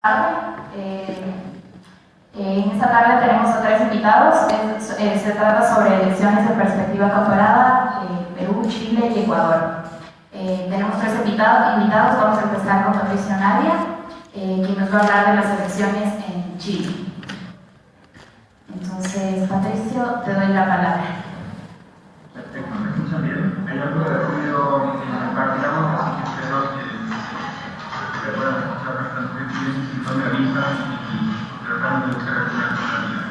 En esta tarde tenemos a 3 invitados. Se trata sobre elecciones de perspectiva comparada, Perú, Chile y Ecuador. Tenemos 3 invitados. Vamos a empezar con Patricio Navia, quien nos va a hablar de las elecciones en Chile. Entonces, Patricio, te doy la palabra. Perfecto, ¿me escuchan bien? Hay algo de ruido en background, así que espero que puedan escuchar bastante bien, si no me avisan y tratamos de buscar alguna alternativa.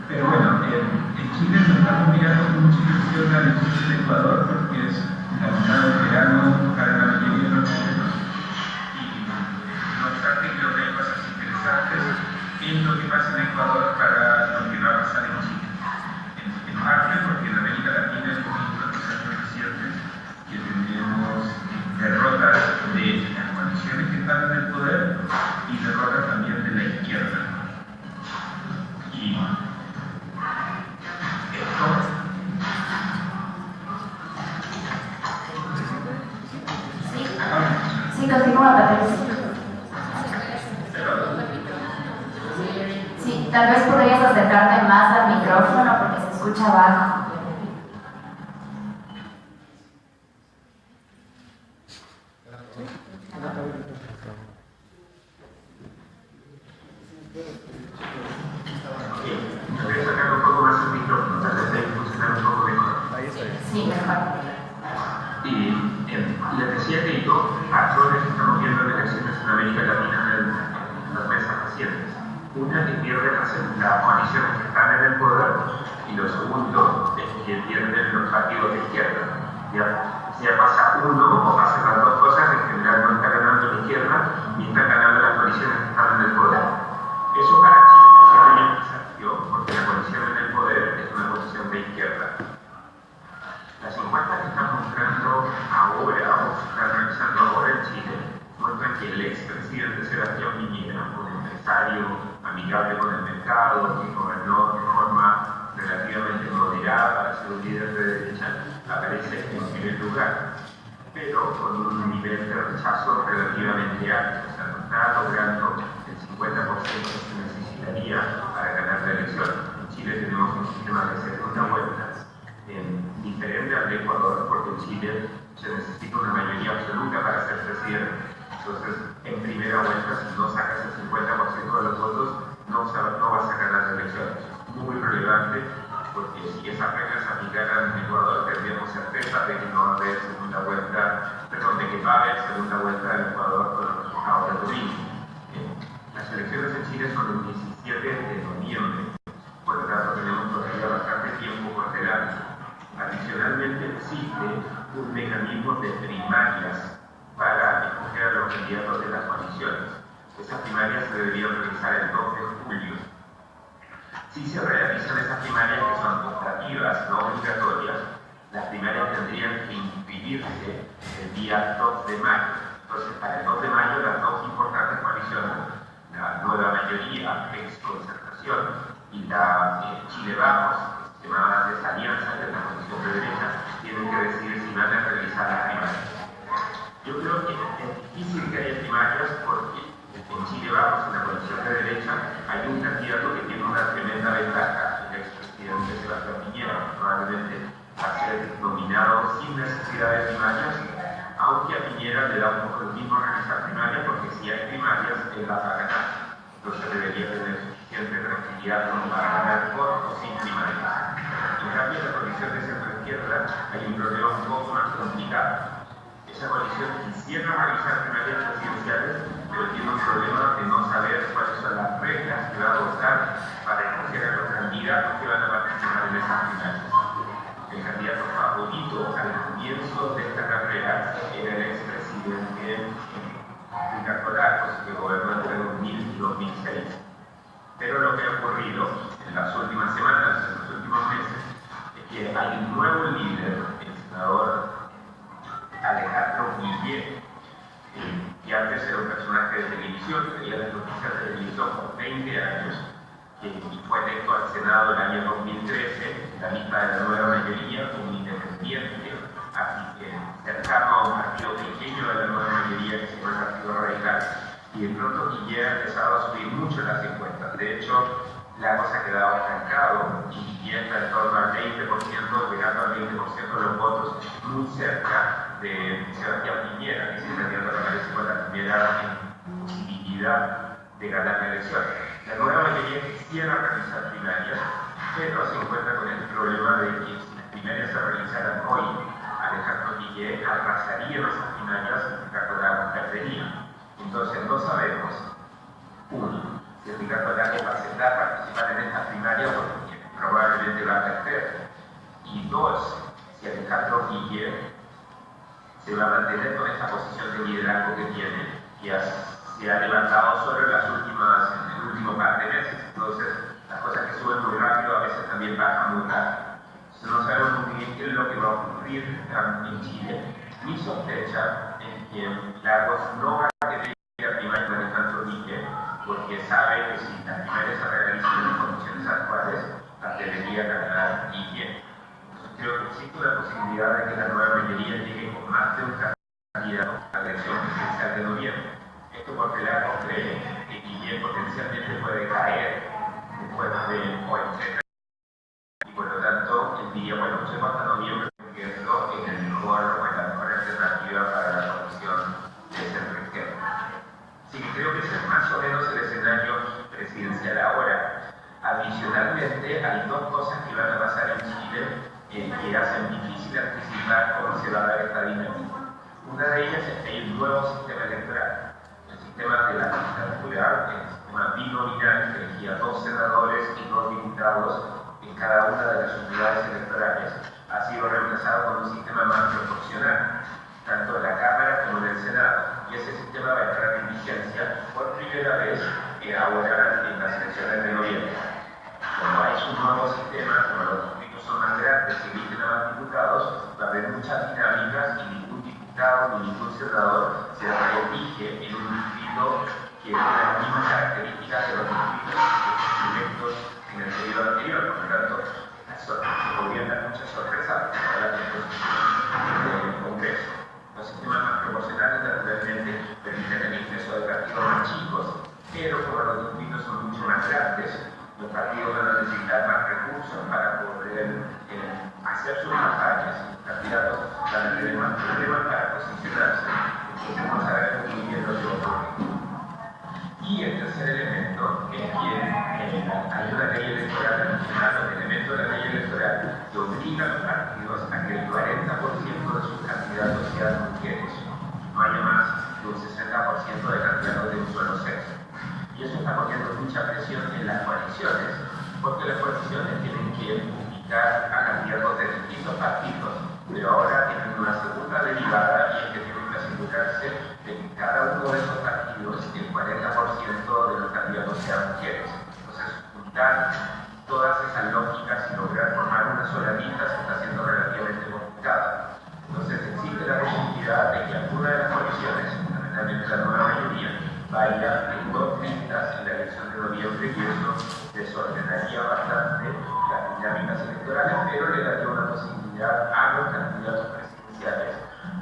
Pero bueno, en Chile nos estamos mirando con mucha ilusión la elección del Ecuador, porque es la mitad del verano, para la mayoría de los chilenos. Y no obstante, creo que hay cosas interesantes en lo que pasa en Ecuador para lo que va a pasar en Chile. En parte porque en América Latina hemos visto en los años recientes que tenemos derrotas de las coaliciones que están en el poder y derrotas también de la izquierda. Y esto Sí, continúa, Patricio. Sí, tal vez podrías acercarte más al micrófono porque se escucha bajo. voy a sacar un poco más el micrófono, tal vez ahí funcionar un poco mejor. Sí, mejor. Y les decía que hay dos patrones que estamos viendo en elecciones en América Latina en las meses recientes. Una, que pierden las coaliciones que están en el poder, y lo segundo es que pierden los partidos de izquierda. Ya pasa uno o pasan las dos cosas, en general no está ganando la izquierda ni están ganando las coaliciones que están en el poder. Eso para Chile es un desafío, porque la coalición en el poder es una posición de izquierda. Las encuestas que están mostrando ahora, o se están realizando ahora en Chile, muestran que el expresidente Sebastián Piñera, un empresario amigable con el mercado, que gobernó de forma relativamente moderada para ser un líder de derecha, aparece en primer lugar, pero con un nivel de rechazo relativamente alto. O sea, no está logrando el 50% que se necesitaría para ganar la elección. En Chile tenemos un sistema de segunda vuelta diferente al de Ecuador, porque en Chile se necesita una mayoría absoluta para ser presidente. Entonces, en primera vuelta, si no sacas el 50% de los votos, no vas a ganar las elecciones. Muy relevante, porque si esas reglas se aplicaran en Ecuador, tendríamos certeza de que no va a haber segunda vuelta, perdón, de que va a haber segunda vuelta en Ecuador con los resultados del domingo. Las elecciones en Chile son el 17 de noviembre, por lo tanto tenemos todavía bastante tiempo por delante. Adicionalmente, existe un mecanismo de primarias para escoger a los candidatos de las coaliciones. Esas primarias se deberían realizar el 2 de julio. Si se realizan esas primarias, que son optativas, no obligatorias, las primarias tendrían que inscribirse el día 2 de mayo. Entonces, para el 2 de mayo, las dos importantes coaliciones, la Nueva Mayoría, ex Concertación, y la Chile Vamos, llamadas desalianzas de la coalición de derecha, tienen que decidir si van a realizar las primarias. Yo creo que es difícil que haya primarias porque en Chile Vamos, en la coalición de derecha, hay un candidato que tiene una tremenda ventaja, el expresidente Sebastián Piñera, probablemente va a ser nominado sin necesidad de primarias, aunque a Piñera le da un poco lo mismo realizar primarias, porque si hay primarias, él va a ganar. Entonces debería tener suficiente tranquilidad como para ganar por o sin primarias. En cambio, en la coalición de centro-izquierda hay un problema un poco más complicado. Esa coalición quisiera realizar primarias presidenciales, pero tiene un problema de no saber cuáles son las reglas que va a adoptar para escoger a los candidatos que van a participar en esas primarias. El candidato favorito al comienzo de esta carrera era el expresidente Ricardo Lagos, que gobernó entre 2000 y 2006. Pero lo que ha ocurrido en las últimas semanas, en los últimos meses, es que hay un nuevo líder, el senador Alejandro Guille, que antes era un personaje de televisión, tenía las noticias de televisión por 20 años, y fue electo al Senado el año 2013, en la lista de la Nueva Mayoría, como independiente, así que cercano a un partido pequeño de la Nueva Mayoría, que se llama el Partido Radical. y de pronto Guille ha empezado a subir mucho en las encuestas. De hecho, Lagos ha quedado estancado y Guille está en torno al 20%, llegando al 20% de los votos, muy cerca de Sebastián Piñera, que es el candidato que aparece con la primera en posibilidad de ganar la elección. La nueva mayoría quisiera realizar primarias, pero se encuentra con el problema de que si las primarias se realizaran hoy, Alejandro Guille arrasaría esas primarias y Ricardo Lagos perdería. Entonces no sabemos, uno, si Ricardo Lagos va a aceptar participar en esta primaria porque probablemente va a perder, y dos, si Alejandro Guille se va a mantener con esta posición de liderazgo que tiene, que se ha levantado solo en el último par de meses. Entonces, las cosas que suben muy rápido a veces también bajan muy rápido. Entonces, no sabemos muy bien qué es lo que va a ocurrir en Chile. Mi sospecha es que Lagos no va a querer ir a primaria con Alejandro Guille, porque sabe que si las primarias se realizan en las condiciones actuales, las debería ganar Guille. Entonces, creo que existe una posibilidad de que la nueva mayoría llegue con más de un candidato a la elección presidencial de noviembre. Esto porque Lagos cree que Guille potencialmente puede caer después de hoy, y por lo tanto él diría, bueno, llego hasta noviembre porque esto es el mejor o la mejor alternativa para la condición de centro-izquierda. Así que creo que ese es más o menos el escenario presidencial ahora. Adicionalmente, hay dos cosas que van a pasar en Chile que hacen difícil anticipar cómo se va a dar esta dinámica. Una de ellas es que hay un nuevo sistema electoral. El sistema de la dictadura, el sistema binominal, que elegía 2 senadores y 2 diputados en cada una de las unidades electorales, ha sido reemplazado por un sistema más proporcional, tanto en la Cámara como en el Senado. Y ese sistema va a entrar en vigencia por primera vez ahora en las elecciones de noviembre. Como hay un nuevo sistema, como los distritos son más grandes y eligen a más diputados, va a haber muchas dinámicas y ningún diputado ni ningún senador se reelige en un distrito que tiene las mismas características de los distritos electos en el periodo anterior. Por lo tanto, se podrían dar muchas sorpresas para la composición del Congreso. Los sistemas más proporcionales naturalmente permiten el ingreso de partidos más chicos, pero como los distritos son mucho más grandes, los partidos van a necesitar más recursos para poder hacer sus campañas. Los candidatos van a tener más problemas para posicionarse. Entonces no sabemos muy bien lo que va a ocurrir. Y el tercer elemento es que hay una ley electoral nacional, un elemento de la ley electoral que obliga a los partidos a que el 40% de sus candidatos sean mujeres. No haya más de un 60% de candidatos de un solo sexo. Y eso está poniendo mucha presión en las coaliciones, porque las coaliciones tienen que ubicar a candidatos de distintos partidos, pero ahora tienen una segunda derivada y es que tienen que asegurarse de que cada uno de esos partidos, el 40% de los candidatos sean mujeres. Entonces, juntar todas esas lógicas y lograr formar una sola lista se está haciendo relativamente complicado. Entonces, existe la posibilidad de que alguna de las coaliciones, fundamentalmente la nueva mayoría, vaya en 2 listas en la elección de noviembre, y eso desordenaría bastante las dinámicas electorales, pero le daría una posibilidad a los candidatos presidenciales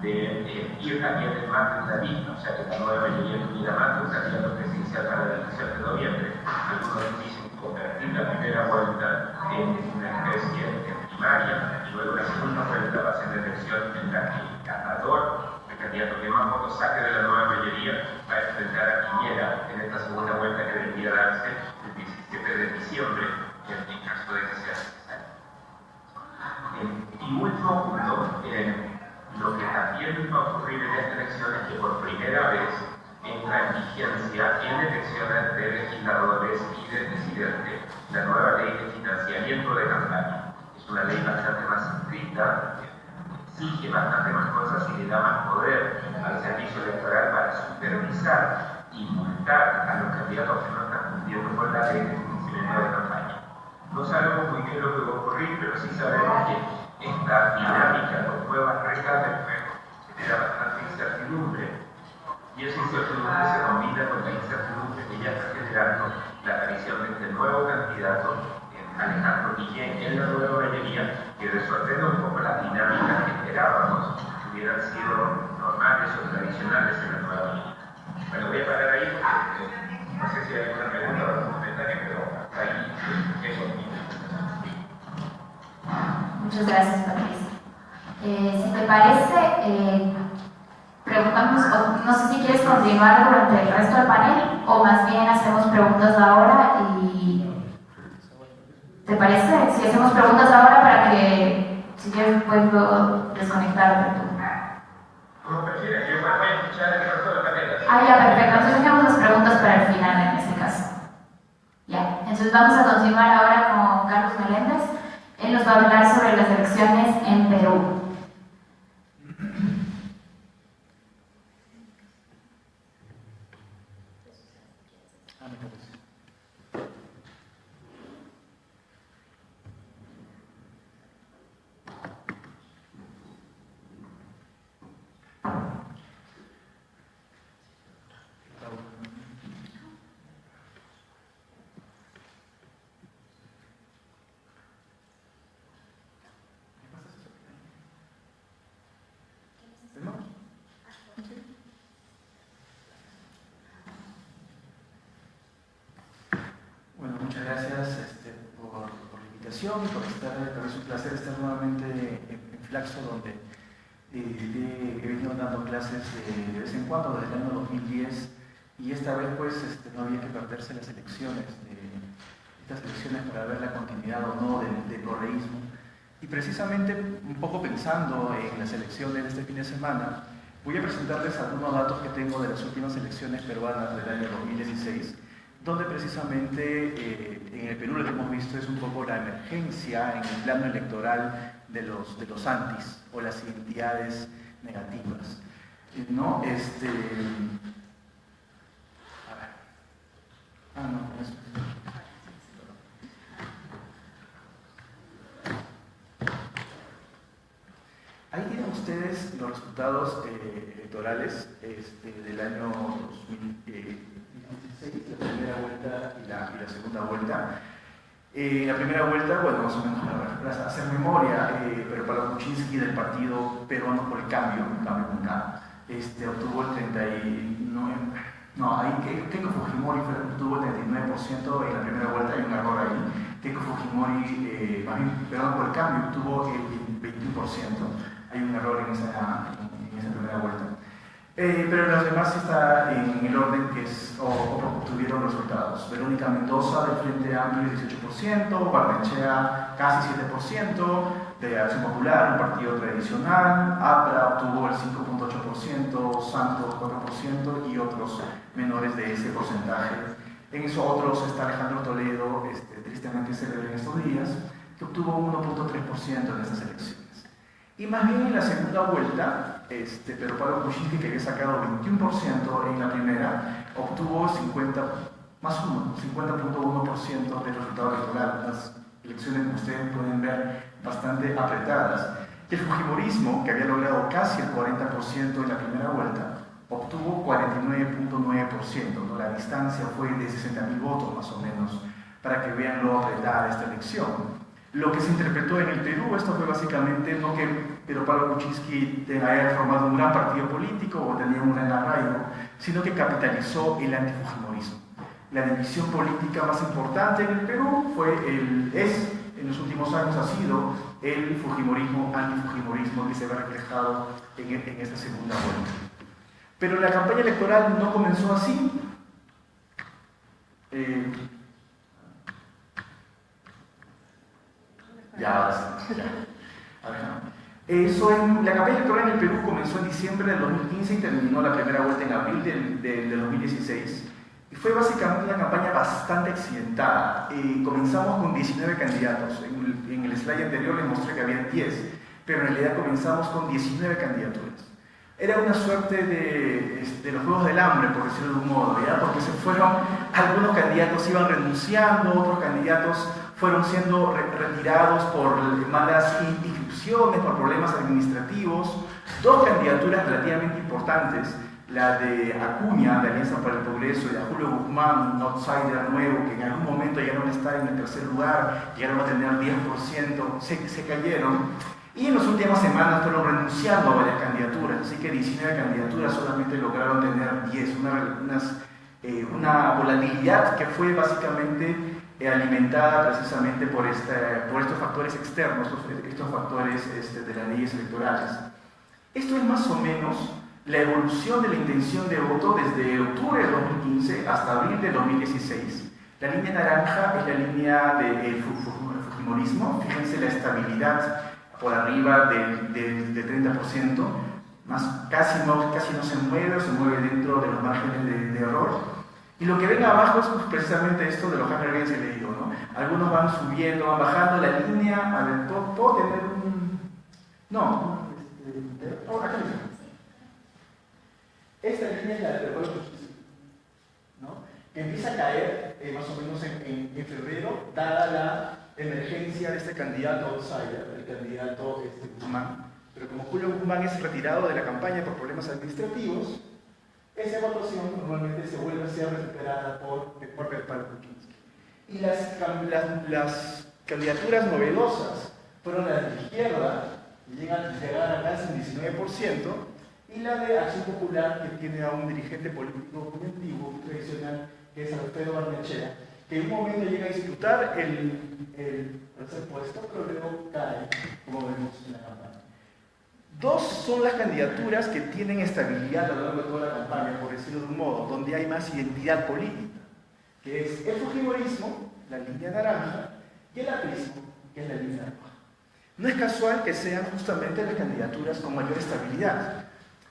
de ir también en más de una lista, o sea que la nueva mayoría tuviera más de un candidato presidencial para la elección de noviembre. Algunos dicen convertir la primera vuelta en una especie de primaria, y luego la segunda vuelta va a ser la elección en la que el ganador, el candidato que más votos saque de la nueva mayoría, va a enfrentar a Piñera en esta segunda vuelta que debería darse el 17 de diciembre, en caso de que sea necesario. Y último punto, lo que también va a ocurrir en esta elección es que por primera vez entra en vigencia en elecciones de legisladores y de presidente la nueva ley de financiamiento de campaña. Es una ley bastante más estricta, exige bastante más cosas y le da más poder al servicio electoral para supervisar y multar a los candidatos que no están cumpliendo con la ley de financiamiento de campaña. No sabemos muy bien lo que va a ocurrir, pero sí sabemos que esta dinámica con nuevas reglas del juego genera bastante incertidumbre, y esa incertidumbre se combina con la incertidumbre que ya está generando la aparición de este nuevo candidato, Alejandro Guille, en la nueva mayoría, que desordena un poco las dinámicas que esperábamos que hubieran sido normales o tradicionales en la nueva mayoría. Bueno, voy a parar ahí porque No sé si hay alguna pregunta o algún comentario, pero hasta ahí eso mismo. Muchas gracias, Patricia. Si te parece, preguntamos, no sé si quieres continuar durante el resto del panel o más bien hacemos preguntas ahora y... ¿Te parece? Si hacemos preguntas ahora para que, si quieres, puedes luego desconectarte tú. Como prefieras, yo voy a escuchar el resto de la carrera. Ya, perfecto. Entonces dejamos las preguntas para el final en este caso. Ya, entonces vamos a continuar ahora con Carlos Meléndez. Él nos va a hablar sobre las elecciones en Perú. Bueno, muchas gracias por la invitación y por estar. Para mí es un placer estar nuevamente en Flaxo, donde he venido dando clases de vez en cuando desde el año 2010, y esta vez pues no había que perderse las elecciones, estas elecciones para ver la continuidad o no del correísmo. Y precisamente un poco pensando en las elecciones de este fin de semana, voy a presentarles algunos datos que tengo de las últimas elecciones peruanas del año 2016, donde precisamente en el Perú lo que hemos visto es un poco la emergencia en el plano electoral de los antis o las identidades negativas, ¿no? A ver. No, eso. Ahí tienen ustedes los resultados electorales del año 2016, la primera vuelta y la segunda vuelta. La primera vuelta, bueno, más o menos para hacer memoria, pero para Kuczynski del Partido Peruano por el Cambio con K, obtuvo el 39%, Keiko Fujimori obtuvo el 39% en la primera vuelta, hay un error ahí. Keiko Fujimori, más bien Peruano por el Cambio, obtuvo el 21%, hay un error en esa primera vuelta. Pero los demás está en el orden que obtuvieron los resultados. Verónica Mendoza del Frente Amplio 18%, Barnechea casi 7%, de Acción Popular, un partido tradicional, APRA obtuvo el 5.8%, Santos 4% y otros menores de ese porcentaje. En esos otros está Alejandro Toledo, tristemente célebre en estos días, que obtuvo 1.3% en estas elecciones. Y más bien en la segunda vuelta, Pedro Pablo Kuczynski, que había sacado 21% en la primera, obtuvo 50.1% del resultado electoral. Las elecciones, como ustedes pueden ver, bastante apretadas. El fujimorismo, que había logrado casi el 40% en la primera vuelta, obtuvo 49.9%, ¿no? La distancia fue de 60.000 votos más o menos, para que vean lo apretada esta elección. Lo que se interpretó en el Perú, esto fue básicamente no que Pedro Pablo Kuczynski haya formado un gran partido político o tenía un gran arraigo, sino que capitalizó el antifujimorismo. La división política más importante en el Perú en los últimos años ha sido el fujimorismo, antifujimorismo, que se ve reflejado en esta segunda vuelta. Pero la campaña electoral no comenzó así. La campaña electoral en el Perú comenzó en diciembre del 2015 y terminó la primera vuelta en abril del 2016. Y fue básicamente una campaña bastante accidentada. Comenzamos con 19 candidatos. En el slide anterior les mostré que había 10, pero en realidad comenzamos con 19 candidaturas. Era una suerte de los Juegos del Hambre, por decirlo de un modo, ¿ya? Porque algunos candidatos iban renunciando, otros candidatos fueron siendo retirados por malas inscripciones, por problemas administrativos. Dos candidaturas relativamente importantes, la de Acuña, de Alianza para el Progreso, y de Julio Guzmán, un outsider nuevo, que en algún momento llegaron a estar en el tercer lugar, llegaron a tener 10%, se cayeron. Y en las últimas semanas fueron renunciando a varias candidaturas, así que 19 candidaturas solamente lograron tener 10, unas una volatilidad que fue básicamente alimentada precisamente por estos factores externos, estos factores de las leyes electorales. Esto es más o menos la evolución de la intención de voto desde octubre de 2015 hasta abril de 2016. La línea naranja es la línea del fujimorismo, fíjense la estabilidad por arriba del 30%, casi no se mueve dentro de los márgenes de error. Y lo que ven abajo es precisamente esto de los Hunger Games que le digo, ¿no? Algunos van subiendo, van bajando la línea. A ver, ¿puedo tener un...? No. Acá mismo. Esta línea es la del recuerdo, ¿no? Que empieza a caer más o menos en febrero, dada la emergencia de este candidato outsider, el candidato Guzmán. Pero como Julio Guzmán es retirado de la campaña por problemas administrativos, esa votación normalmente se vuelve a ser recuperada por Kuczynski. Y las candidaturas novedosas fueron las de la izquierda, que llegaron a casi un 19%, y la de Acción Popular, que tiene a un dirigente político muy antiguo, tradicional, que es Alfredo Barnechea, que en un momento llega a disputar el tercer puesto, pero luego cae, como vemos en la campaña. Dos son las candidaturas que tienen estabilidad a lo largo de toda la campaña, por decirlo de un modo, donde hay más identidad política, que es el fujimorismo, la línea naranja, y el aprismo, que es la línea roja. No es casual que sean justamente las candidaturas con mayor estabilidad,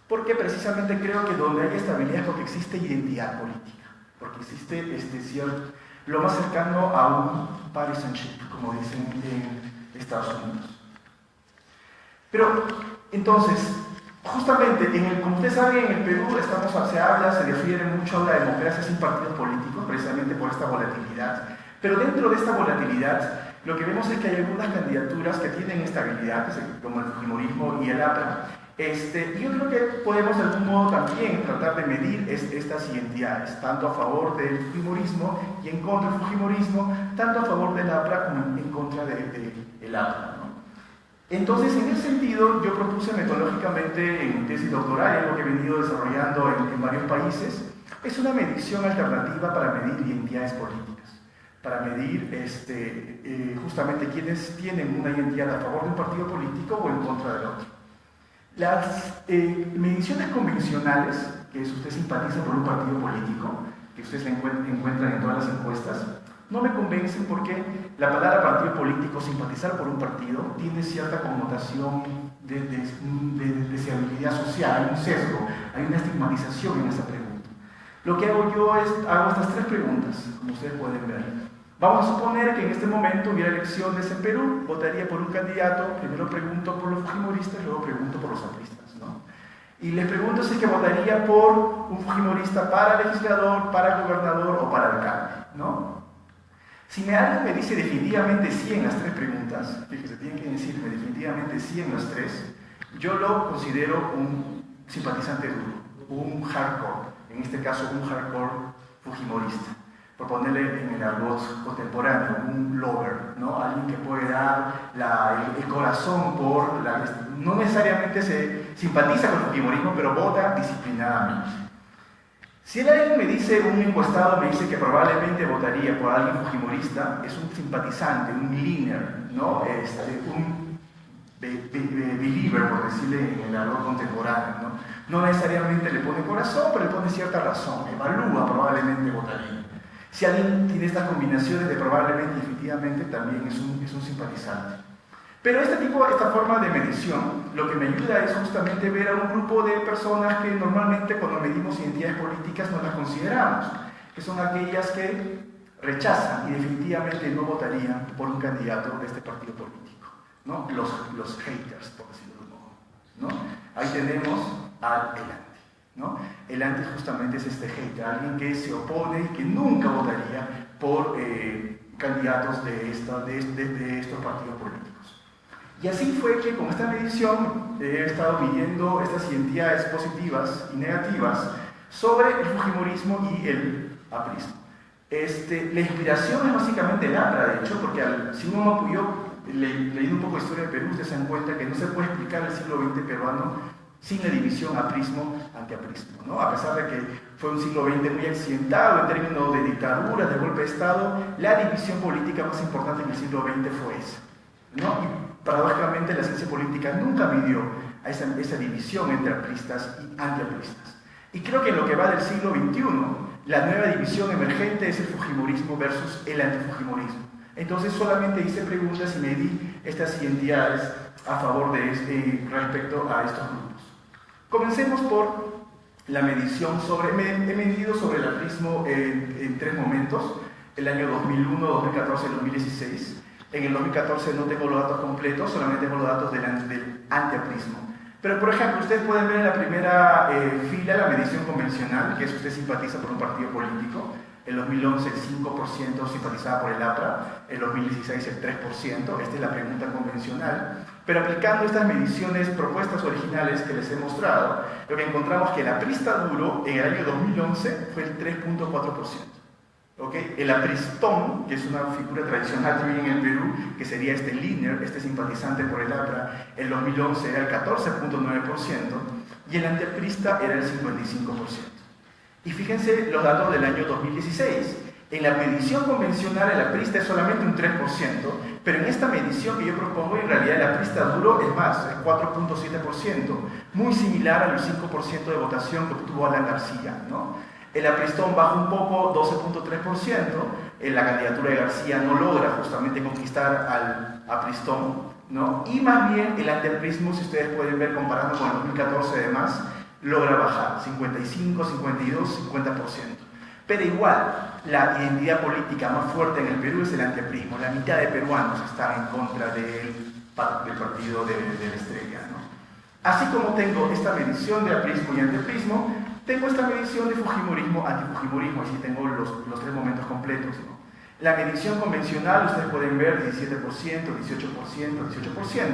porque precisamente creo que donde hay estabilidad es porque existe identidad política, porque existe lo más cercano a un partisanship, como dicen en Estados Unidos. Pero, entonces, justamente, como ustedes saben, en el Perú se refiere mucho a la democracia sin partidos políticos, precisamente por esta volatilidad. Pero dentro de esta volatilidad, lo que vemos es que hay algunas candidaturas que tienen estabilidad, como el fujimorismo y el APRA. Y yo creo que podemos de algún modo también tratar de medir estas identidades, tanto a favor del fujimorismo y en contra del fujimorismo, tanto a favor del APRA como en contra del APRA, ¿no? Entonces, en ese sentido, yo propuse metodológicamente en mi tesis doctoral, algo que he venido desarrollando en varios países, es una medición alternativa para medir identidades políticas, para medir justamente quiénes tienen una identidad a favor de un partido político o en contra del otro. Las mediciones convencionales, que es usted simpatiza por un partido político, que ustedes encuentran en todas las encuestas, no me convencen porque la palabra partido político, simpatizar por un partido, tiene cierta connotación de deseabilidad social, hay un sesgo, hay una estigmatización en esa pregunta. Lo que hago yo es, hago estas tres preguntas, como ustedes pueden ver. Vamos a suponer que en este momento hubiera elecciones en Perú, votaría por un candidato, primero pregunto por los fujimoristas, luego pregunto por los apristas, ¿no? Y les pregunto si es que votaría por un fujimorista para legislador, para gobernador o para alcalde, ¿no? Si alguien me dice definitivamente sí en las tres preguntas, fíjese, tienen que decirme definitivamente sí en las tres, yo lo considero un simpatizante duro, un hardcore, en este caso un hardcore fujimorista, por ponerle en el argot contemporáneo, un lover, ¿no? Alguien que puede dar el corazón por no necesariamente se simpatiza con el fujimorismo, pero vota disciplinadamente. Si alguien me dice, un encuestado me dice que probablemente votaría por alguien fujimorista, es un simpatizante, un leaner, ¿no? Un believer, por decirle en el argot contemporáneo, ¿no? No necesariamente le pone corazón, pero le pone cierta razón, evalúa, probablemente votaría. Si alguien tiene estas combinaciones de probablemente y efectivamente, también es un simpatizante. Pero esta forma de medición, lo que me ayuda es justamente ver a un grupo de personas que normalmente cuando medimos identidades políticas no las consideramos, que son aquellas que rechazan y definitivamente no votarían por un candidato de este partido político, ¿no? Los haters, por decirlo de un modo, ¿no? Ahí tenemos al elante, ¿no? El anti justamente es este hater, alguien que se opone y que nunca votaría por candidatos de estos partidos políticos. Y así fue que con esta medición he estado midiendo estas identidades positivas y negativas sobre el fujimorismo y el aprismo. La inspiración es básicamente el APRA, de hecho, porque si uno apoyó, leyendo un poco de historia de Perú, ustedes se dan cuenta que no se puede explicar el siglo XX peruano sin la división aprismo-antiaprismo, ¿no? A pesar de que Fue un siglo XX muy accidentado en términos de dictaduras, de golpe de Estado. La división política más importante en el siglo XX fue esa, ¿no? Y paradójicamente la ciencia política nunca midió a esa división entre apristas y antiapristas. Y creo que en lo que va del siglo XXI, la nueva división emergente es el fujimorismo versus el antifujimorismo. Entonces solamente hice preguntas y me di estas identidades a favor de respecto a estos grupos. Comencemos por la medición he medido sobre el aprismo en 3 momentos, el año 2001, 2014 y 2016. En el 2014 no tengo los datos completos, solamente tengo los datos del antiaprismo. Pero, por ejemplo, ustedes pueden ver en la primera fila la medición convencional, que es usted simpatiza por un partido político. En 2011 el 5% simpatizaba por el APRA, en 2016 el 3%, esta es la pregunta convencional. Pero aplicando estas mediciones, propuestas originales que les he mostrado, lo que encontramos que el aprista duro en el año 2011 fue el 3.4%. ¿Okay? El apristón, que es una figura tradicional también en el Perú, que sería este líder, este simpatizante por el APRA, en 2011 era el 14.9% y el antiaprista era el 55%. Y fíjense los datos del año 2016. En la medición convencional el aprista es solamente un 3%, pero en esta medición que yo propongo en realidad el aprista duro es más, es 4.7%, muy similar al 5% de votación que obtuvo Alan García, ¿no? El apristón baja un poco, 12.3%, la candidatura de García no logra justamente conquistar al apristón, ¿no? Y más bien el antiaprismo, si ustedes pueden ver comparando con el 2014 además, logra bajar 55, 52, 50%. Pero igual, la identidad política más fuerte en el Perú es el antiaprismo. La mitad de peruanos están en contra del partido de la estrella, ¿no? Así como tengo esta medición de aprismo y antiaprismo, tengo esta medición de fujimorismo, antifujimorismo, así tengo los 3 momentos completos, ¿no? La medición convencional, ustedes pueden ver 17%, 18%, 18%,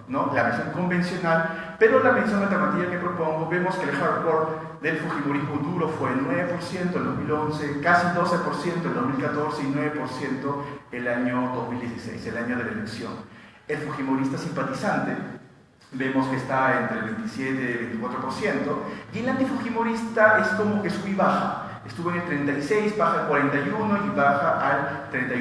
¿no? La medición convencional, pero la medición alternativa que propongo, vemos que el hardcore del fujimorismo duro fue el 9% en 2011, casi 12% en 2014 y 9% el año 2016, el año de la elección. El fujimorista simpatizante, vemos que está entre el 27 y 24%, y el antifujimorista es como que sube y baja. Estuvo en el 36, baja al 41 y baja al 31%.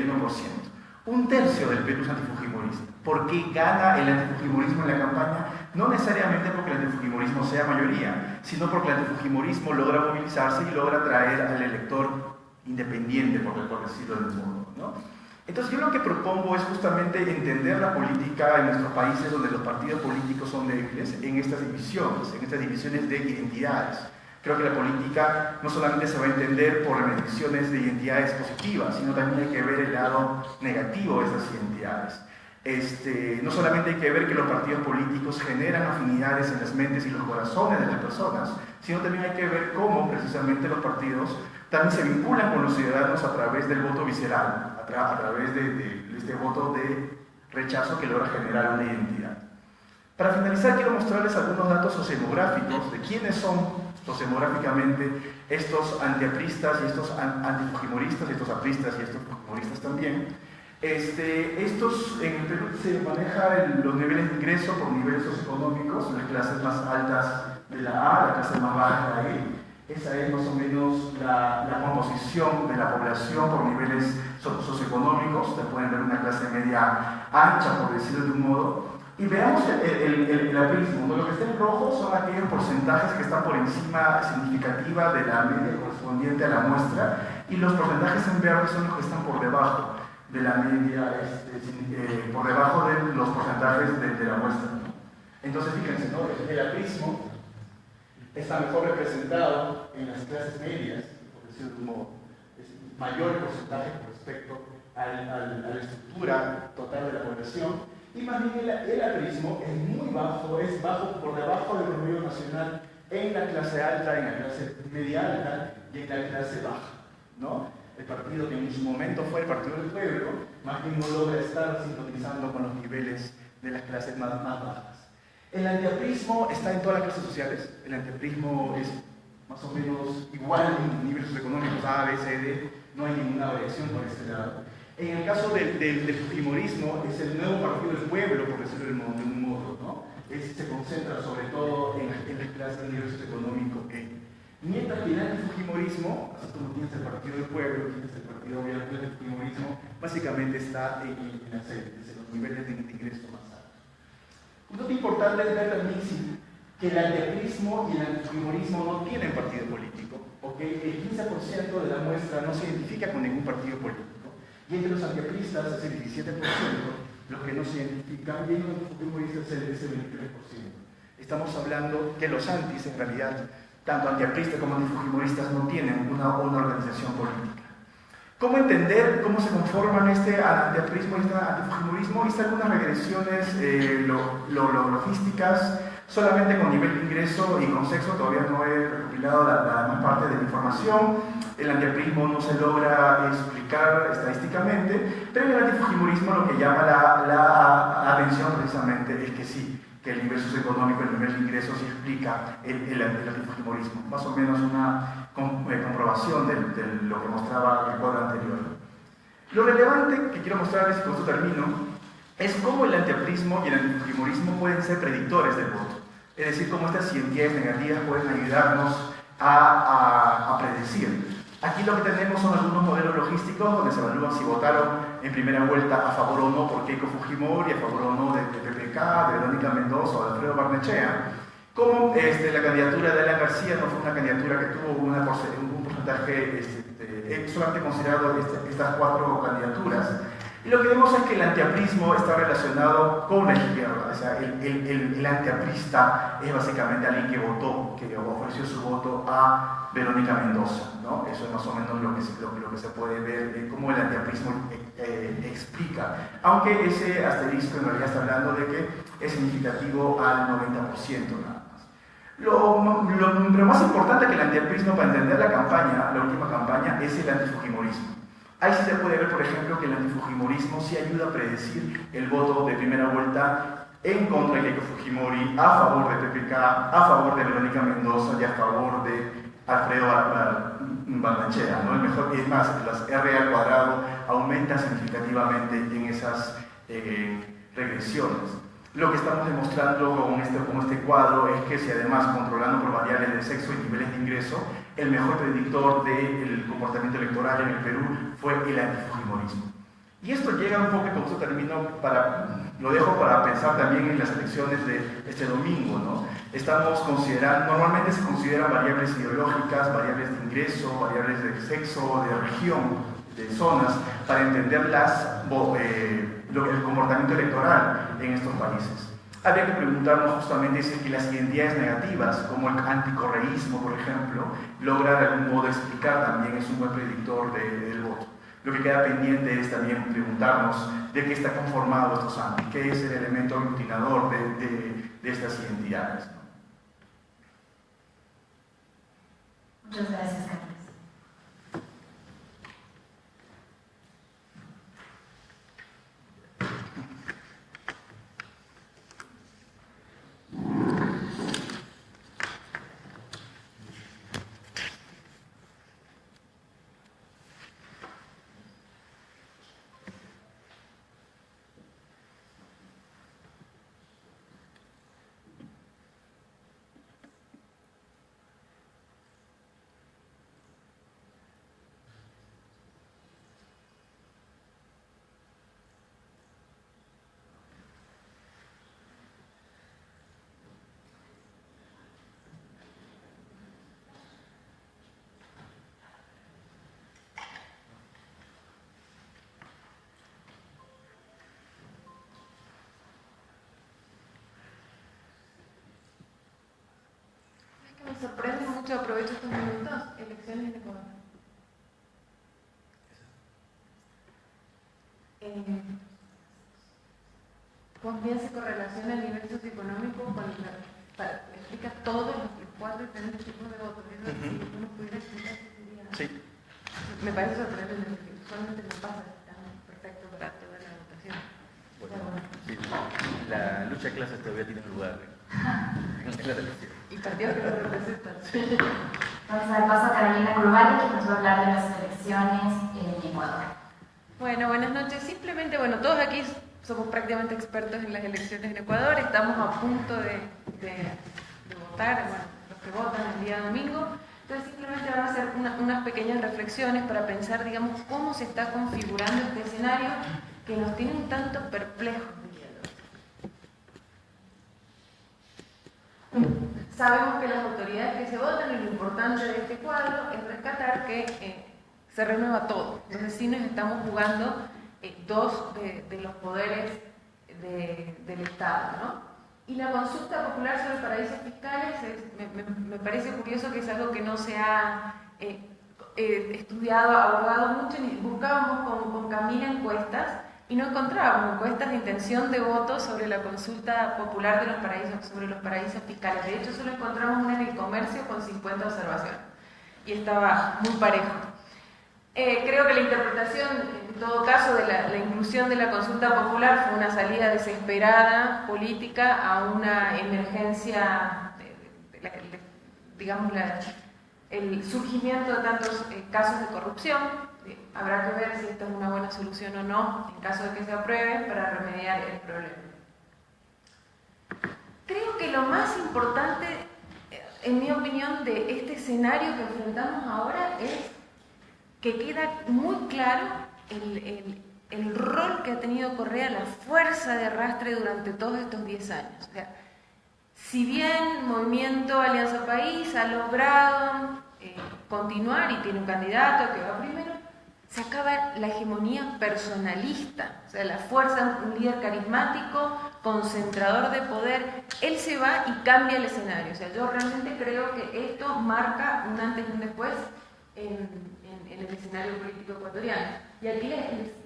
Un tercio del Perú es antifujimorista. ¿Por qué gana el antifujimorismo en la campaña? No necesariamente porque el antifujimorismo sea mayoría, sino porque el antifujimorismo logra movilizarse y logra atraer al elector independiente, por decirlo de un modo, ¿no? Entonces yo lo que propongo es justamente entender la política en nuestros países donde los partidos políticos son débiles en estas divisiones de identidades. Creo que la política no solamente se va a entender por mediciones de identidades positivas, sino también hay que ver el lado negativo de esas identidades. No solamente hay que ver que los partidos políticos generan afinidades en las mentes y los corazones de las personas, sino también hay que ver cómo precisamente los partidos también se vinculan con los ciudadanos a través del voto visceral, a través de este voto de rechazo que logra generar una identidad. Para finalizar, quiero mostrarles algunos datos sociodemográficos de quiénes son sociodemográficamente estos antiapristas y estos antifujimoristas, estos apristas y estos fujimoristas también. En el Perú se manejan los niveles de ingreso por niveles socioeconómicos, las clases más altas de la A, las clases más bajas de la E. Esa es más o menos la composición de la población por niveles socioeconómicos. Ustedes pueden ver una clase media ancha, por decirlo de un modo. Y veamos el aprismo, ¿no? Lo que está en rojo son aquellos porcentajes que están por encima significativa de la media correspondiente a la muestra, y los porcentajes en verde son los que están por debajo de la media, por debajo de los porcentajes de la muestra, ¿no? Entonces fíjense, ¿no? El aprismo está mejor representado en las clases medias, por decirlo de un modo, es mayor el porcentaje con respecto a la estructura total de la población. Y más bien el aprismo es muy bajo, es bajo por debajo del promedio nacional en la clase alta, en la clase media alta y en la clase baja, ¿no? El partido que en su momento fue el Partido del Pueblo, más bien no logra estar sintonizando con los niveles de las clases más bajas. El antiaprismo está en todas las clases sociales. El antiaprismo es más o menos igual en niveles socioeconómicos A, B, C, D, no hay ninguna variación por este lado. En el caso del fujimorismo, es el nuevo Partido del Pueblo, por decirlo de un modo, ¿no? Se concentra sobre todo en las clases de nivel socioeconómico E. Mientras que el antifujimorismo, así como tienes el Partido del Pueblo, tienes el Partido Abierto, el fujimorismo básicamente está en las élites, en los niveles de ingreso más altos. Un dato importante es ver también que el antiaprismo y el antifujimorismo no tienen partido político, ¿okay? El 15% de la muestra no se identifica con ningún partido político, y entre los antiapristas es el 17%, los que no se identifican, y en los antifujimoristas es el 23%. Estamos hablando que los antis, en realidad, tanto antiapristas como antifujimoristas, no tienen una organización política. ¿Cómo entender cómo se conforman este antiaprismo y este antifujimorismo? Hice algunas regresiones logísticas, solamente con nivel de ingreso y con sexo. Todavía no he recopilado la demás parte de la información. El antiaprismo no se logra explicar estadísticamente, pero en el antifujimorismo lo que llama la atención precisamente es que sí, que el nivel socioeconómico, el nivel de ingresos sí explica el antifujimorismo. Más o menos una comprobación de lo que mostraba el cuadro anterior. Lo relevante que quiero mostrarles, y con esto termino, es cómo el antiaprismo y el antifujimorismo pueden ser predictores del voto. Es decir, cómo estas identidades negativas pueden ayudarnos a predecir. Aquí lo que tenemos son algunos modelos logísticos donde se evalúan si votaron en primera vuelta a favor o no por Keiko Fujimori, a favor o no de PPK, de Verónica Mendoza o de Alfredo Barnechea. Como la candidatura de Alan García no fue una candidatura que tuvo un porcentaje solamente considerado estas 4 candidaturas. Y lo que vemos es que el antiaprismo está relacionado con la izquierda, o sea, el antiaprista es básicamente alguien que votó, que ofreció su voto a Verónica Mendoza, ¿no? Eso es más o menos lo que se puede ver, cómo el antiaprismo explica, aunque ese asterisco en realidad está hablando de que es significativo al 90% nada más. Pero más importante que el antiaprismo para entender la campaña, la última campaña, es el antifujimorismo. Ahí sí se puede ver, por ejemplo, que el antifujimorismo sí ayuda a predecir el voto de primera vuelta en contra de Keiko Fujimori, a favor de PPK, a favor de Verónica Mendoza y a favor de Alfredo Barnechea, ¿no? Es más, las R al cuadrado aumentan significativamente en esas regresiones. Lo que estamos demostrando con este cuadro es que si además controlando por variables de sexo y niveles de ingreso, el mejor predictor del comportamiento electoral en el Perú fue el antifujimorismo. Y esto llega un poco, con esto termino, lo dejo para pensar también en las elecciones de este domingo, ¿no? Estamos considerando, normalmente se consideran variables ideológicas, variables de ingreso, variables de sexo, de región, de zonas, para entender el comportamiento electoral en estos países. Habría que preguntarnos justamente si es que las identidades negativas, como el anticorreísmo, por ejemplo, logra de algún modo explicar también, es un buen predictor del voto. Lo que queda pendiente es también preguntarnos de qué está conformado estos anti, qué es el elemento aglutinador de estas identidades, ¿no? Muchas gracias, Carlos. Me sorprende mucho, aprovecho estos minutos, elecciones en Ecuador. Confianza y correlación a nivel socioeconómico explica todos los 4 diferentes tipos de votos. Eso, si uno pudiera explicar, sería... Sí. Me parece sorprendente porque usualmente no pasa tan perfecto para toda la votación. Bueno, sí, la lucha de clases todavía tiene lugar en la elección. Y partidos que lo representan. Vamos a dar paso a Carolina Curvali, que nos va a hablar de las elecciones en Ecuador. Bueno, buenas noches. Simplemente, todos aquí somos prácticamente expertos en las elecciones en Ecuador. Estamos a punto de votar, los que votan el día domingo. Entonces simplemente van a hacer unas pequeñas reflexiones para pensar, digamos, cómo se está configurando este escenario que nos tiene un tanto perplejos. Sabemos que las autoridades que se votan, y lo importante de este cuadro es rescatar que se renueva todo. Entonces sí nos estamos jugando dos de los poderes del Estado, ¿no? Y la consulta popular sobre paraísos fiscales me parece curioso que es algo que no se ha estudiado, abordado mucho. Buscábamos con Camila encuestas y no encontrábamos encuestas de intención de voto sobre la consulta popular de los paraísos, sobre los paraísos fiscales. De hecho, solo encontramos una en El Comercio con 50 observaciones y estaba muy parejo. Creo que la interpretación, en todo caso, de la inclusión de la consulta popular fue una salida desesperada política a una emergencia, digamos, el surgimiento de tantos casos de corrupción. Habrá que ver si esta es una buena solución o no, en caso de que se apruebe, para remediar el problema. Creo que lo más importante, en mi opinión, de este escenario que enfrentamos ahora es que queda muy claro el rol que ha tenido Correa, la fuerza de arrastre durante todos estos 10 años. O sea, si bien Movimiento Alianza País ha logrado continuar y tiene un candidato que va primero, se acaba la hegemonía personalista, o sea, la fuerza de un líder carismático, concentrador de poder. Él se va y cambia el escenario. O sea, yo realmente creo que esto marca un antes y un después en el escenario político ecuatoriano. Y aquí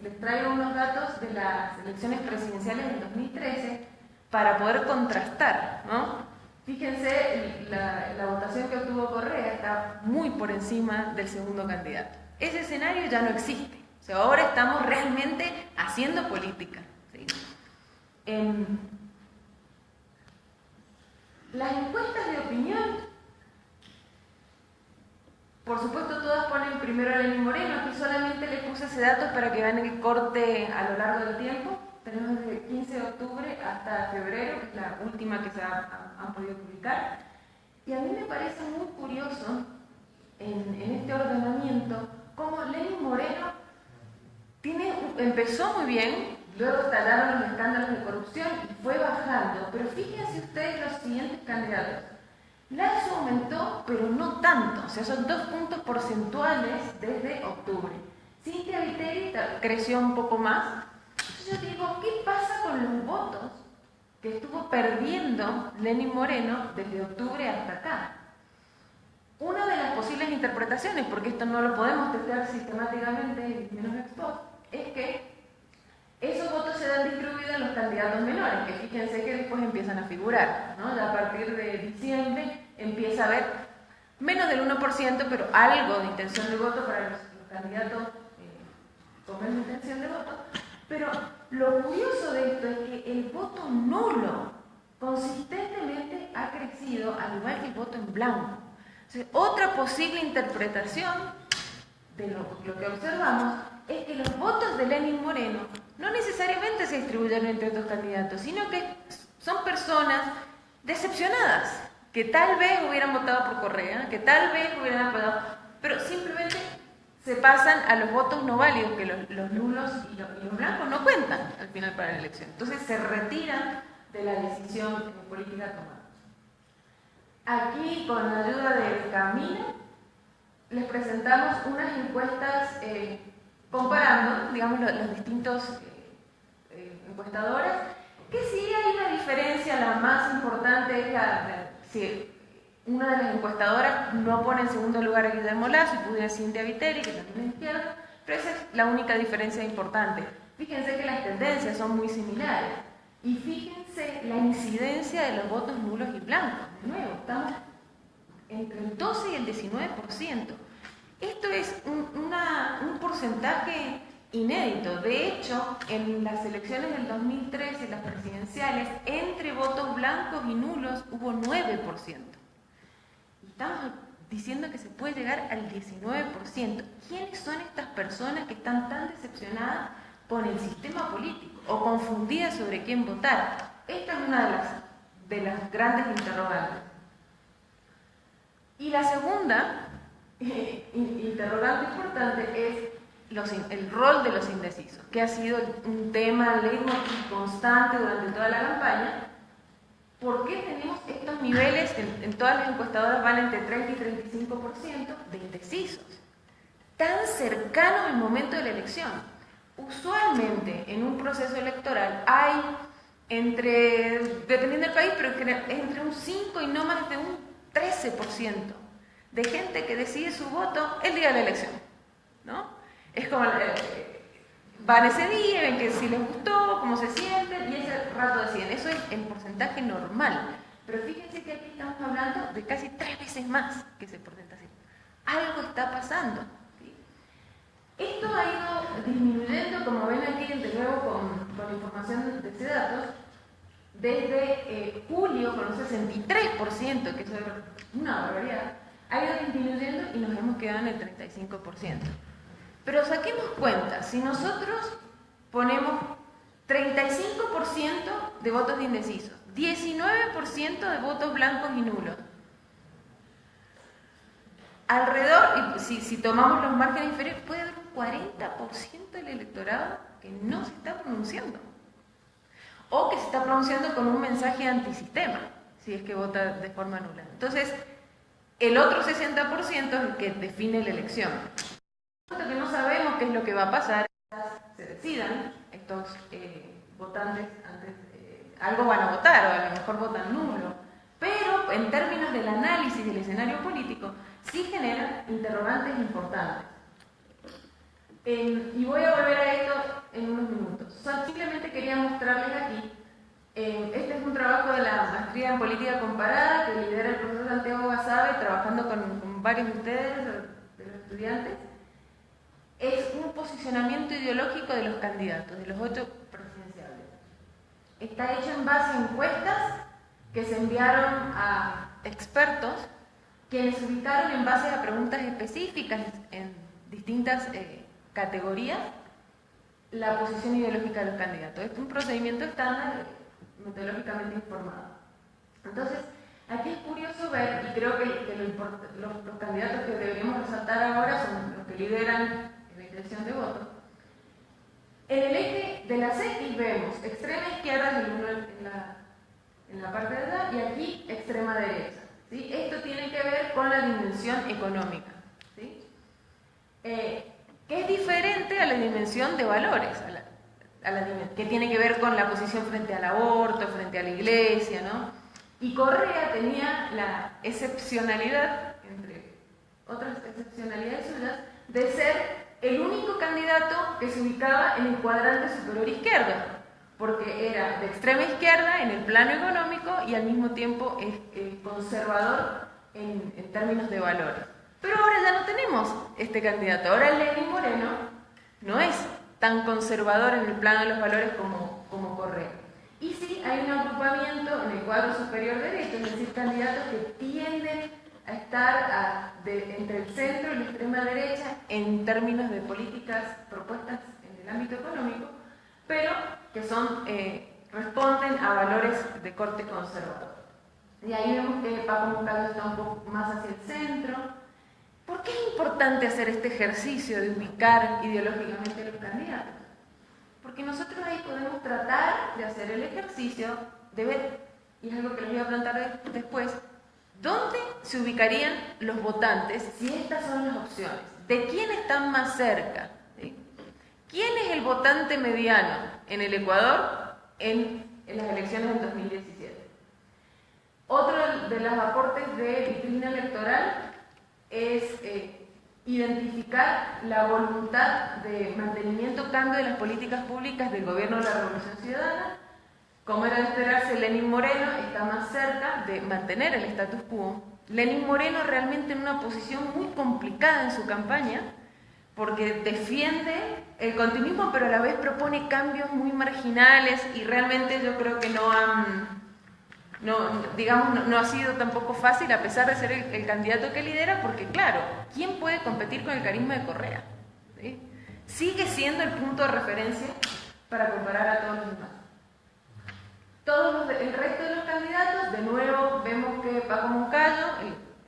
les traigo unos datos de las elecciones presidenciales del 2013 para poder contrastar, ¿no? Fíjense, la votación que obtuvo Correa está muy por encima del segundo candidato. Ese escenario ya no existe. O sea, ahora estamos realmente haciendo política, ¿sí? Las encuestas de opinión, por supuesto, todas ponen primero a Lenín Moreno. Aquí solamente le puse ese dato para que vean el corte a lo largo del tiempo. Tenemos desde el 15 de octubre hasta febrero, que es la última que se han podido publicar. Y a mí me parece muy curioso en este ordenamiento cómo Lenín Moreno empezó muy bien, luego estallaron los escándalos de corrupción y fue bajando. Pero fíjense ustedes los siguientes candidatos. Lazo aumentó, pero no tanto, o sea, son 2 puntos porcentuales desde octubre. Cintia Viteri creció un poco más. Entonces yo digo, ¿qué pasa con los votos que estuvo perdiendo Lenín Moreno desde octubre hasta acá? Una de las posibles interpretaciones, porque esto no lo podemos testear sistemáticamente, menos ex post, es que esos votos se dan distribuidos en los candidatos menores, que fíjense que después empiezan a figurar, ¿no? Ya a partir de diciembre empieza a haber menos del 1%, pero algo de intención de voto para los candidatos con menos intención de voto. Pero lo curioso de esto es que el voto nulo consistentemente ha crecido, al igual que el voto en blanco. O sea, otra posible interpretación de lo que observamos es que los votos de Lenín Moreno no necesariamente se distribuyen entre estos candidatos, sino que son personas decepcionadas, que tal vez hubieran votado por Correa, que tal vez hubieran apoyado, pero simplemente se pasan a los votos no válidos, que los nulos y los blancos no cuentan al final para la elección. Entonces se retiran de la decisión política tomada. Aquí, con la ayuda de Camila, les presentamos unas encuestas comparando, digamos, los distintos encuestadoras, que sí hay una diferencia. La más importante es si una de las encuestadoras no pone en segundo lugar a Guillermo Lasso y pudiera Cintia Viteri, que también es izquierda, pero esa es la única diferencia importante. Fíjense que las tendencias son muy similares. Y fíjense la incidencia de los votos nulos y blancos. De nuevo, estamos entre el 12 y el 19%. Esto es un porcentaje inédito. De hecho, en las elecciones del 2013, las presidenciales, entre votos blancos y nulos hubo 9%. Y estamos diciendo que se puede llegar al 19%. ¿Quiénes son estas personas que están tan decepcionadas con el sistema político o confundidas sobre quién votar? Esta es una de las grandes interrogantes. Y la segunda interrogante importante es el rol de los indecisos, que ha sido un tema leitmotiv constante durante toda la campaña. ¿Por qué tenemos estos niveles? En todas las encuestadoras van entre 30 y 35% de indecisos, tan cercanos al momento de la elección. Usualmente en un proceso electoral hay dependiendo del país, pero entre un 5 y no más de un 13% de gente que decide su voto el día de la elección, ¿no? Es como van ese día, ven que si les gustó, cómo se sienten, y ese rato deciden. Eso es el porcentaje normal. Pero fíjense que aquí estamos hablando de casi 3 veces más que ese porcentaje. Algo está pasando, ¿sí? Esto ha ido disminuyendo, como ven aquí de nuevo con la información de CEDATOS, desde julio con un 63%, que eso es una barbaridad, ha ido disminuyendo y nos hemos quedado en el 35%. Pero saquemos cuenta, si nosotros ponemos 35% de votos indecisos, 19% de votos blancos y nulos, alrededor, y si tomamos los márgenes inferiores, puede haber un 40% del electorado que no se está pronunciando, o que se está pronunciando con un mensaje antisistema, si es que vota de forma nula. Entonces, el otro 60% es el que define la elección. Que no sabemos qué es lo que va a pasar, se decidan estos votantes antes, algo van a votar, o a lo mejor votan nulo, pero en términos del análisis del escenario político, sí generan interrogantes importantes. Y voy a volver a esto en unos minutos. Simplemente quería mostrarles aquí, este es un trabajo de la maestría en política comparada que lidera el profesor Santiago Basabe, trabajando con varios de ustedes, de los estudiantes. Es un posicionamiento ideológico de los candidatos, de los 8 presidenciales. Está hecho en base a encuestas que se enviaron a expertos, quienes se ubicaron en base a preguntas específicas en distintas categorías, la posición ideológica de los candidatos. Es un procedimiento estándar, metodológicamente informado. Entonces, aquí es curioso ver, y creo que los candidatos que deberíamos resaltar ahora son los que lideran la intención de voto. En el eje de las X vemos extrema izquierda en la parte de edad y aquí extrema derecha, ¿sí? Esto tiene que ver con la dimensión económica, ¿sí? Que es diferente a la dimensión de valores, que tiene que ver con la posición frente al aborto, frente a la iglesia, ¿no? Y Correa tenía la excepcionalidad, entre otras excepcionalidades suyas, de ser el único candidato que se ubicaba en el cuadrante superior izquierdo, porque era de extrema izquierda en el plano económico y al mismo tiempo es conservador en términos de valores. Pero ahora ya no tenemos este candidato. Ahora Lenín Moreno no es tan conservador en el plano de los valores como Correa. Y sí hay un agrupamiento en el cuadro superior derecho, es decir, candidatos que tienden a estar entre el centro y la extrema derecha en términos de políticas propuestas en el ámbito económico, pero que responden a valores de corte conservador. Y ahí vemos que Paco Moncayo está un poco más hacia el centro. ¿Por qué es importante hacer este ejercicio de ubicar ideológicamente los candidatos? Porque nosotros ahí podemos tratar de hacer el ejercicio de ver, y es algo que les voy a plantear después, ¿dónde se ubicarían los votantes si estas son las opciones? ¿De quién están más cerca? ¿Sí? ¿Quién es el votante mediano en el Ecuador en las elecciones del 2017? Otro de los aportes de vitrina electoral es identificar la voluntad de mantenimiento, cambio de las políticas públicas del gobierno de la Revolución Ciudadana. Como era de esperarse, Lenín Moreno está más cerca de mantener el status quo. Lenín Moreno realmente en una posición muy complicada en su campaña, porque defiende el continuismo, pero a la vez propone cambios muy marginales y realmente yo creo que no ha sido tampoco fácil, a pesar de ser el candidato que lidera, porque claro, ¿quién puede competir con el carisma de Correa? ¿Sí? Sigue siendo el punto de referencia para comparar a todos los demás. El resto de los candidatos, de nuevo vemos que Paco Moncayo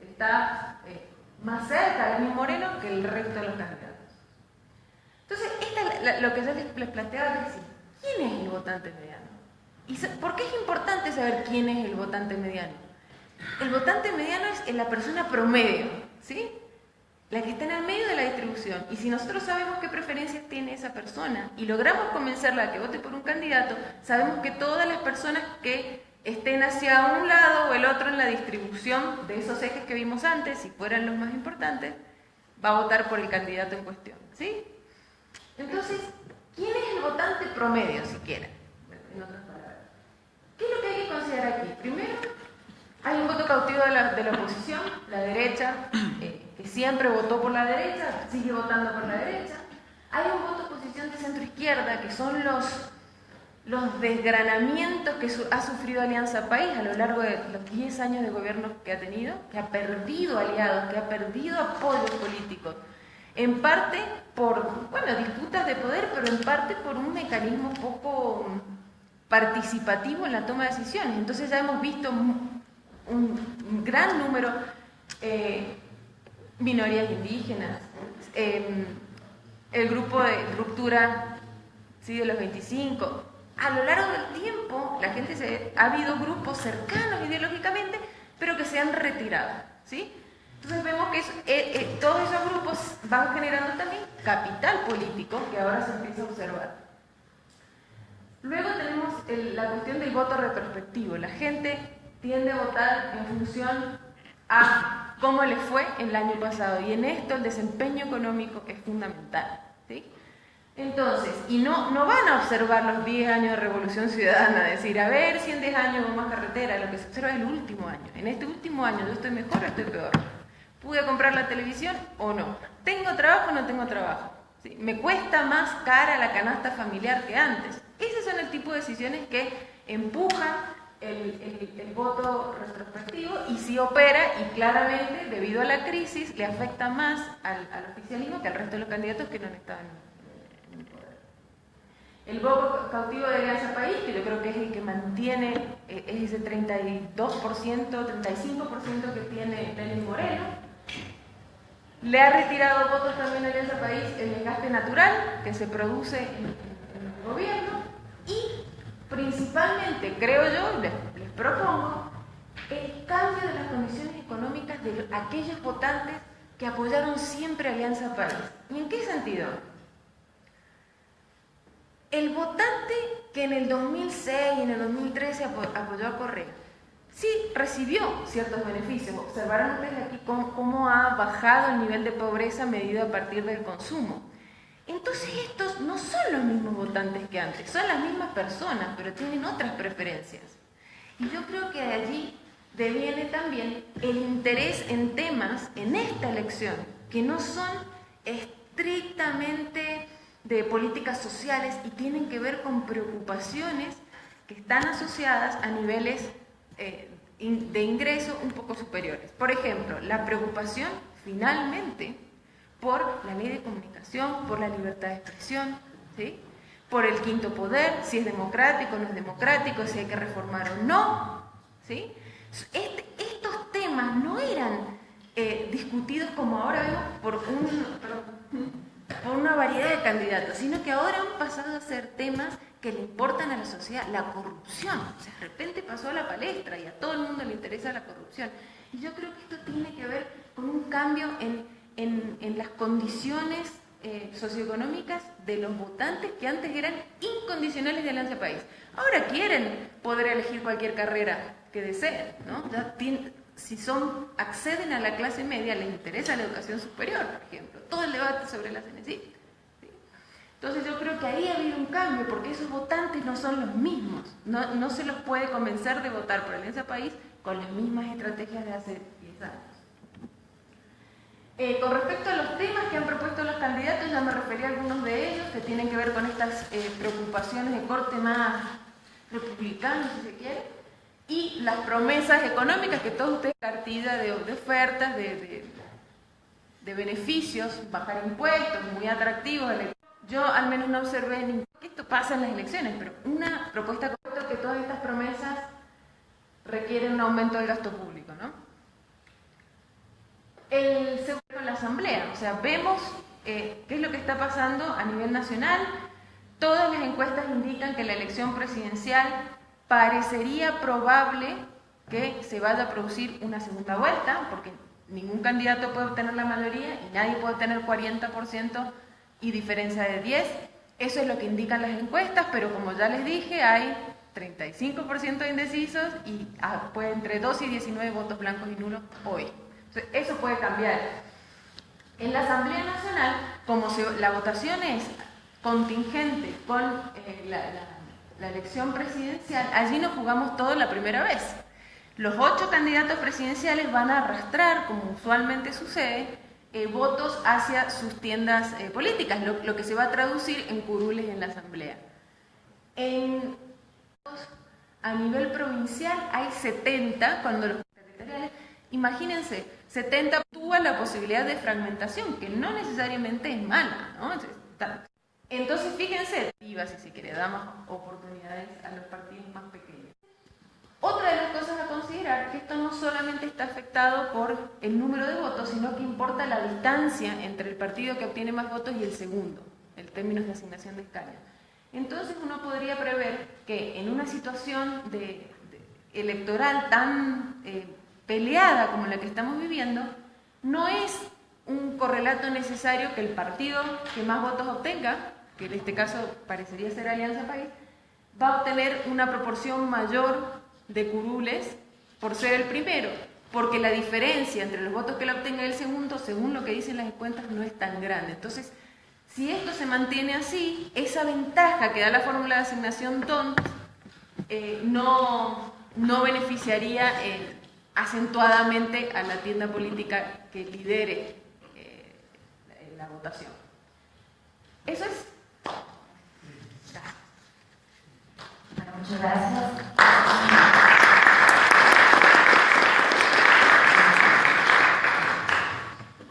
está más cerca a Lenín Moreno que el resto de los candidatos. Entonces, esta es lo que yo les planteaba, es decir, ¿quién es el votante mediano? ¿Y por qué es importante saber quién es el votante mediano? El votante mediano es la persona promedio, ¿sí? La que está en el medio de la distribución. Y si nosotros sabemos qué preferencias tiene esa persona y logramos convencerla a que vote por un candidato, sabemos que todas las personas que estén hacia un lado o el otro en la distribución de esos ejes que vimos antes, si fueran los más importantes, va a votar por el candidato en cuestión, ¿sí? Entonces, ¿quién es el votante promedio, siquiera? En otras palabras. ¿Qué es lo que hay que considerar aquí? Primero, hay un voto cautivo de la oposición, la derecha, que siempre votó por la derecha, sigue votando por la derecha. Hay un voto de oposición de centro-izquierda, que son los desgranamientos que ha sufrido Alianza País a lo largo de los 10 años de gobierno que ha tenido, que ha perdido aliados, que ha perdido apoyos políticos. En parte por, bueno, disputas de poder, pero en parte por un mecanismo poco participativo en la toma de decisiones. Entonces ya hemos visto un gran número, minorías indígenas, el grupo de ruptura, ¿sí?, de los 25. A lo largo del tiempo, ha habido grupos cercanos ideológicamente, pero que se han retirado, ¿sí? Entonces vemos que todos esos grupos van generando también capital político, que ahora se empieza a observar. Luego tenemos la cuestión del voto retrospectivo. La gente tiende a votar en función a cómo le fue el año pasado, y en esto el desempeño económico es fundamental, ¿sí? Entonces, y no van a observar los 10 años de Revolución Ciudadana, decir, a ver si en 10 años hubo más carretera. Lo que se observa es el último año. En este último año, ¿yo estoy mejor o estoy peor? ¿Pude comprar la televisión o no? ¿Tengo trabajo o no tengo trabajo? ¿Sí? ¿Me cuesta más cara la canasta familiar que antes? Esos son el tipo de decisiones que empujan el voto retrospectivo, y si opera, y claramente, debido a la crisis, le afecta más al oficialismo que al resto de los candidatos que no estaban en el poder. El voto cautivo de Alianza País, que yo creo que es el que mantiene, es ese 32%, 35% que tiene Lenín Moreno. Le ha retirado votos también a Alianza País el desgaste natural que se produce en el gobierno, y principalmente, creo yo, les propongo el cambio de las condiciones económicas de aquellos votantes que apoyaron siempre a Alianza País. ¿Y en qué sentido? El votante que en el 2006 y en el 2013 apoyó a Correa, sí recibió ciertos beneficios. Observarán ustedes aquí cómo ha bajado el nivel de pobreza medido a partir del consumo. Entonces estos no son los mismos votantes que antes, son las mismas personas, pero tienen otras preferencias. Y yo creo que de allí deviene también el interés en temas en esta elección que no son estrictamente de políticas sociales y tienen que ver con preocupaciones que están asociadas a niveles de ingreso un poco superiores. Por ejemplo, la preocupación finalmente por la ley de comunicación, por la libertad de expresión, ¿sí?, por el quinto poder, si es democrático o no es democrático, si hay que reformar o no, ¿sí? Estos temas no eran discutidos como ahora vemos por una variedad de candidatos, sino que ahora han pasado a ser temas que le importan a la sociedad. La corrupción, o sea, de repente pasó a la palestra y a todo el mundo le interesa la corrupción. Y yo creo que esto tiene que ver con un cambio en las condiciones socioeconómicas de los votantes que antes eran incondicionales de Alianza País. Ahora quieren poder elegir cualquier carrera que deseen, ¿no? Si acceden a la clase media, les interesa la educación superior, por ejemplo. Todo el debate sobre la CNCIT, ¿sí? Entonces yo creo que ahí ha habido un cambio, porque esos votantes no son los mismos. No se los puede convencer de votar por Alianza País con las mismas estrategias de hace 10 años. Con respecto a los temas que han propuesto los candidatos, ya me referí a algunos de ellos que tienen que ver con estas preocupaciones de corte más republicano, si se quiere, y las promesas económicas que todos ustedes, cartilla de ofertas, de beneficios, bajar impuestos, muy atractivos. Yo al menos no observé ningún... Esto pasa en las elecciones, pero una propuesta correcta que todas estas promesas requieren un aumento del gasto público, ¿no? El segundo con la Asamblea, o sea, vemos qué es lo que está pasando a nivel nacional. Todas las encuestas indican que la elección presidencial parecería probable que se vaya a producir una segunda vuelta, porque ningún candidato puede obtener la mayoría y nadie puede obtener 40% y diferencia de 10. Eso es lo que indican las encuestas, pero como ya les dije, hay 35% de indecisos y puede entre 2 y 19 votos blancos y nulos hoy. Entonces, eso puede cambiar. En la Asamblea Nacional, como la votación es contingente con la elección presidencial, allí nos jugamos todo la primera vez. Los 8 candidatos presidenciales van a arrastrar, como usualmente sucede, votos hacia sus tiendas políticas, lo que se va a traducir en curules en la Asamblea. A nivel provincial hay 70, cuando los territoriales, imagínense, 70 tuvo la posibilidad de fragmentación, que no necesariamente es mala, ¿no? Entonces, fíjense, si se quiere, da más oportunidades a los partidos más pequeños. Otra de las cosas a considerar, que esto no solamente está afectado por el número de votos, sino que importa la distancia entre el partido que obtiene más votos y el segundo, en términos de asignación de escaños. Entonces uno podría prever que en una situación electoral tan peleada como la que estamos viviendo, no es un correlato necesario que el partido que más votos obtenga, que en este caso parecería ser Alianza País, va a obtener una proporción mayor de curules por ser el primero, porque la diferencia entre los votos que le obtenga el segundo, según lo que dicen las encuestas, no es tan grande. Entonces, si esto se mantiene así, esa ventaja que da la fórmula de asignación DONT no beneficiaría acentuadamente a la tienda política que lidere la votación. Eso es. Bueno, muchas gracias.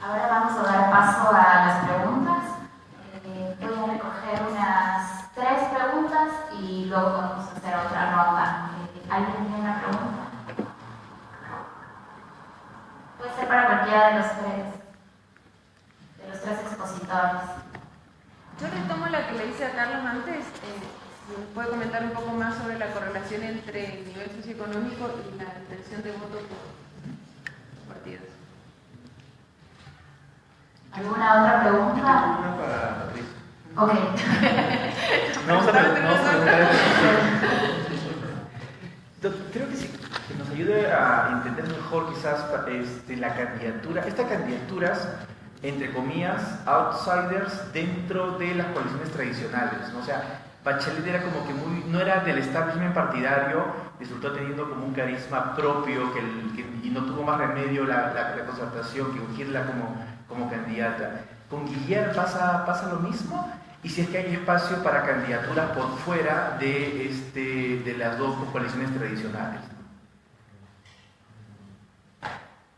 Ahora vamos a dar paso a las preguntas. Voy a recoger unas 3 preguntas y luego vamos a hacer otra ronda. ¿Alguien tiene una pregunta? Puede ser para cualquiera de los 3 expositores. Yo retomo la que le hice a Carlos antes. Si nos puede comentar un poco más sobre la correlación entre el nivel socioeconómico y la intención de voto por partidos. ¿Alguna otra pregunta? Una para Patricia. Ok. Vamos a preguntar. Creo que sí, que nos ayude a entender mejor quizás la candidatura, estas candidaturas, entre comillas, outsiders dentro de las coaliciones tradicionales, ¿no? O sea, Bachelet era como que no era del establishment partidario, resultó teniendo como un carisma propio y no tuvo más remedio la concertación que ungirla como candidata. ¿Con Guillier pasa lo mismo? Y si es que hay espacio para candidaturas por fuera de las 2 coaliciones tradicionales.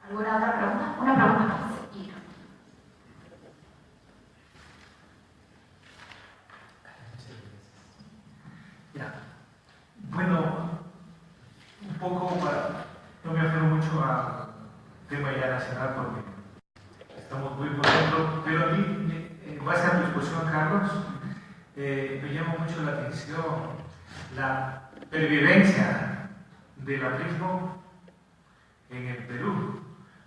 ¿Alguna otra pregunta? Una pregunta más. Bueno, un poco no me aferro mucho al tema ya nacional porque estamos muy por dentro, pero a mí, en base a tu exposición, Carlos, me llama mucho la atención la pervivencia del aprismo en el Perú,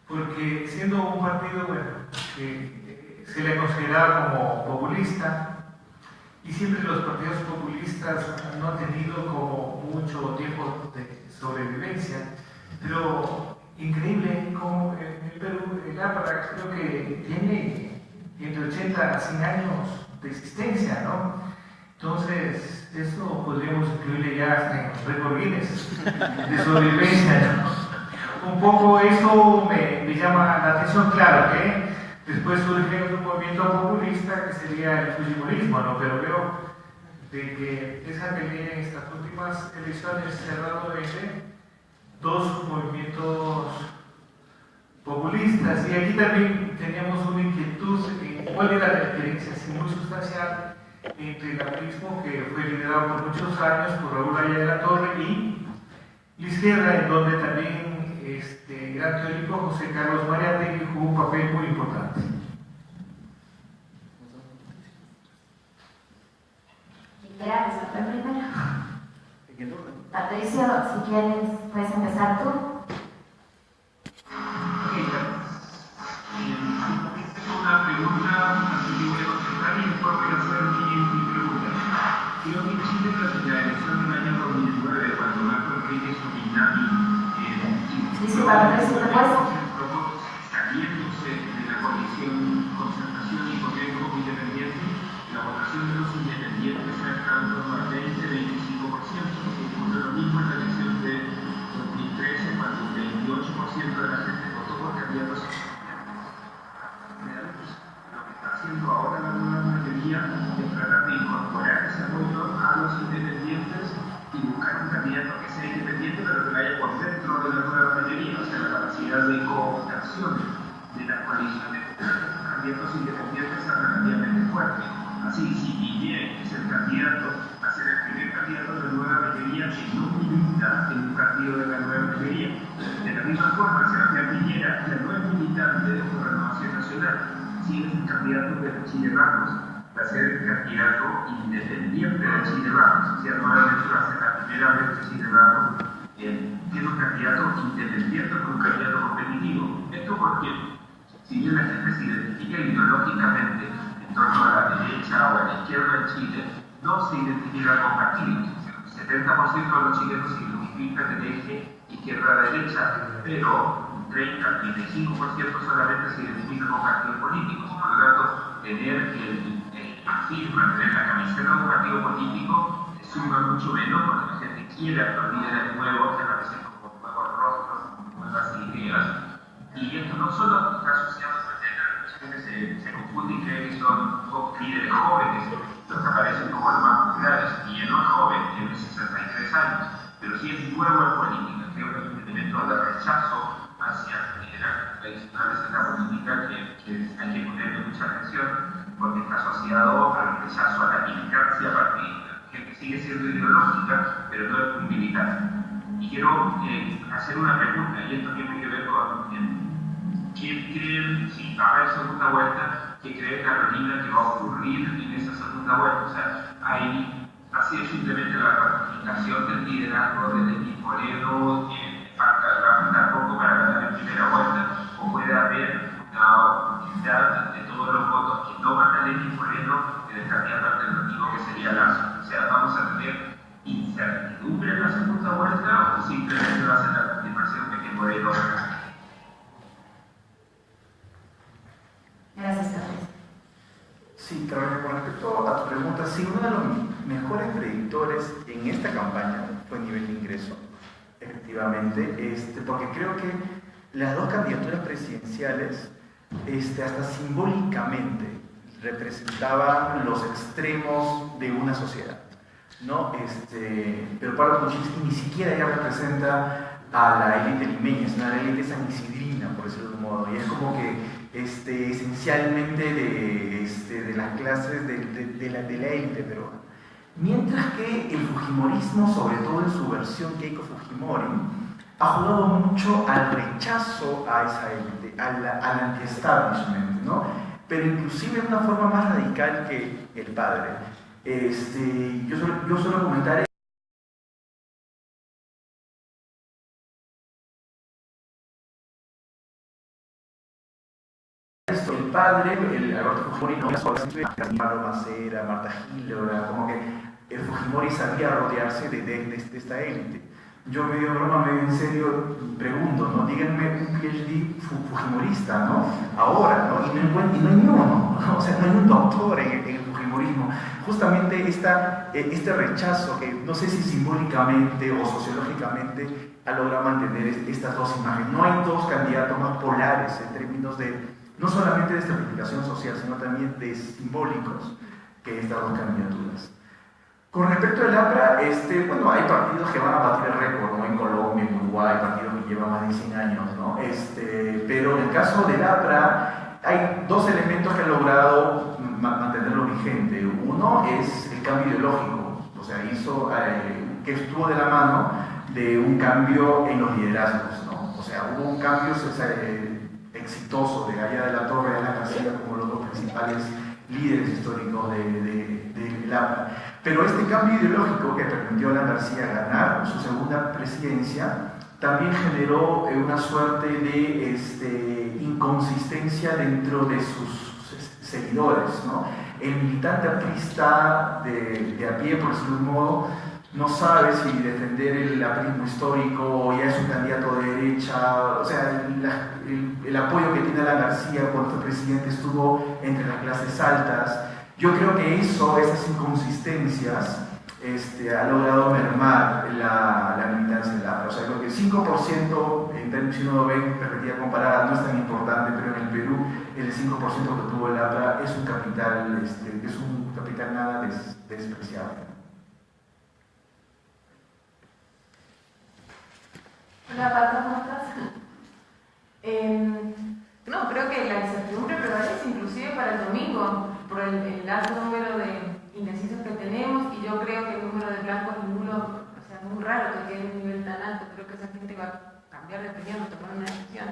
porque siendo un partido que se le considera como populista, y siempre los partidos populistas no han tenido como mucho tiempo de sobrevivencia, pero increíble como el Perú, el APRA, creo que tiene entre 80 a 100 años de existencia, ¿no? Entonces, eso podríamos incluirle ya hasta en récord Guinness de sobrevivencia, ¿no? Un poco eso me llama la atención, claro que después surge otro movimiento populista que sería el fujimorismo, ¿no? Pero veo de que esa pelea en estas últimas elecciones se ha dado entre 2 movimientos populistas. Y aquí también teníamos una inquietud en cuál era la diferencia así muy sustancial entre el aprismo, que fue liderado por muchos años por Raúl Valle de la Torre, y la izquierda, en donde también gran teórico José Carlos Mariátegui jugó un papel muy importante. ¿Quieres resolver primero? Patricio, si quieres, puedes empezar tú. Tengo una pregunta, así que voy a contestar y después voy a hacer mi pregunta. Creo que Chile, tras la elección del año 2009, cuando Marco Enrique Subinami Disculpa, Patricio, ¿te puedes? saliéndose de la coalición Concertación y Podemos Independiente, la votación de los independientes ha estado en torno al 20-25%. Ocurre lo mismo en la elección de 2013, cuando un 28% de la gente votó por candidatos independientes. Lo que está haciendo ahora la nueva mayoría es tratar de incorporar ese apoyo a los independientes y buscar un candidato que sea independiente, pero que vaya por dentro de la nueva mayoría, o sea, la capacidad de cooptación de las coaliciones de candidatos independientes es relativamente fuerte. Así, si Guillén es el candidato a ser el primer candidato de la nueva mayoría que no milita en un partido de la nueva mayoría, de la misma forma, Sebastián Piñera ya no es militante de Renovación Nacional, si es el candidato de Chile Vamos, va a ser el candidato independiente de Chile Vamos, o sea, nuevamente va a ser la primera vez que Chile Vamos tiene un candidato independiente con un candidato competitivo. ¿Esto por qué? Si bien la gente se identifica ideológicamente en torno a la derecha o a la izquierda en Chile, no se identifica con partidos. El 70% de los chilenos se identifican en el eje izquierda-derecha, pero un 30-35% solamente se identifica con partidos políticos. Por lo tanto, tener tener la camiseta de un partido político suma mucho menos porque la gente quiere a los líderes nuevos que aparecen como nuevos rostros, nuevas ideas. Y esto no solo está asociado a mucha gente se confunde y cree que son líderes jóvenes los que aparecen como los más populares. Y él no es joven, tiene 63 años, pero sí es nuevo en política. Creo que hay un elemento de rechazo hacia liderazgos tradicionales en la política que hay que ponerle mucha atención porque está asociado al rechazo a la militancia partidista, que sigue siendo ideológica, pero no es muy militar. Y quiero hacer una pregunta, y esto tiene que ver con ¿quién creen, si va a haber segunda vuelta, qué cree Carolina que va a ocurrir en esa segunda vuelta? O sea, ha sido simplemente la ratificación del liderazgo de Lenín Moreno, que va a faltar poco para ganar en primera vuelta, o puede haber una oportunidad de todos los votos que no van a Lenín Moreno en el candidato alternativo que sería Lazo. O sea, vamos a tener incertidumbre en la segunda vuelta o simplemente va a ser la confirmación de que Moreno gana. Gracias, Patricio. Sí, Carolina, con respecto a tu pregunta, sí, uno de los mejores predictores en esta campaña fue el nivel de ingreso, efectivamente, porque creo que las dos candidaturas presidenciales, hasta simbólicamente, representaban los extremos de una sociedad, ¿no? Pero Pablo Kuczynski ni siquiera ya representa a la élite limeña, sino a la élite sanisidrina, por decirlo de un modo, y es como que esencialmente de las clases de la élite peruana. Mientras que el fujimorismo, sobre todo en su versión Keiko Fujimori, ha jugado mucho al rechazo a esa élite, al anti-establishment, ¿no? Pero inclusive de una forma más radical que el padre. Yo suelo comentar esto, el padre, el Alberto Fujimori, no es Pablo Macera, Marta Gilora, como que el Fujimori sabía rodearse de esta élite. Yo medio broma, medio en serio pregunto, ¿no? Díganme un PhD fujimorista, ¿no? Ahora, ¿no? Y no hay uno, ¿no? O sea, no hay un doctor en el fujimorismo. Justamente este rechazo que no sé si simbólicamente o sociológicamente ha logrado mantener estas dos imágenes. No hay dos candidatos más polares en términos de, no solamente de estratificación social, sino también de simbólicos que estas dos candidaturas. Con respecto al APRA, bueno, hay partidos que van a batir el récord, ¿no? En Colombia, en Uruguay, partidos que llevan más de 100 años, ¿no? Pero en el caso del APRA, hay dos elementos que han logrado mantenerlo vigente. Uno es el cambio ideológico, o sea, que estuvo de la mano de un cambio en los liderazgos, ¿no? O sea, hubo un cambio exitoso de Gaya de la Torre y Alan García como los dos principales líderes históricos de LAPRA. Pero este cambio ideológico que permitió a Alan García ganar su segunda presidencia también generó una suerte de inconsistencia dentro de sus seguidores, ¿no? El militante aprista de a pie, por decirlo de un modo, no sabe si defender el aprismo histórico o ya es un candidato de derecha. O sea, el apoyo que tiene Alan García cuando fue presidente estuvo entre las clases altas. Yo creo que esas inconsistencias ha logrado mermar la militancia de LAPRA. O sea, creo que el 5%, en términos, si uno lo ve en perspectiva comparada, no es tan importante, pero en el Perú el 5% que tuvo el LAPRA es un capital nada despreciable. Hola, Pato, ¿cómo estás? No, creo que la incertidumbre prevalece inclusive para el domingo, por el alto número de indecisos que tenemos, y yo creo que el número de blancos y nulos, o sea, es muy raro que quede en un nivel tan alto. Creo que esa gente va a cambiar de opinión, tomar una decisión.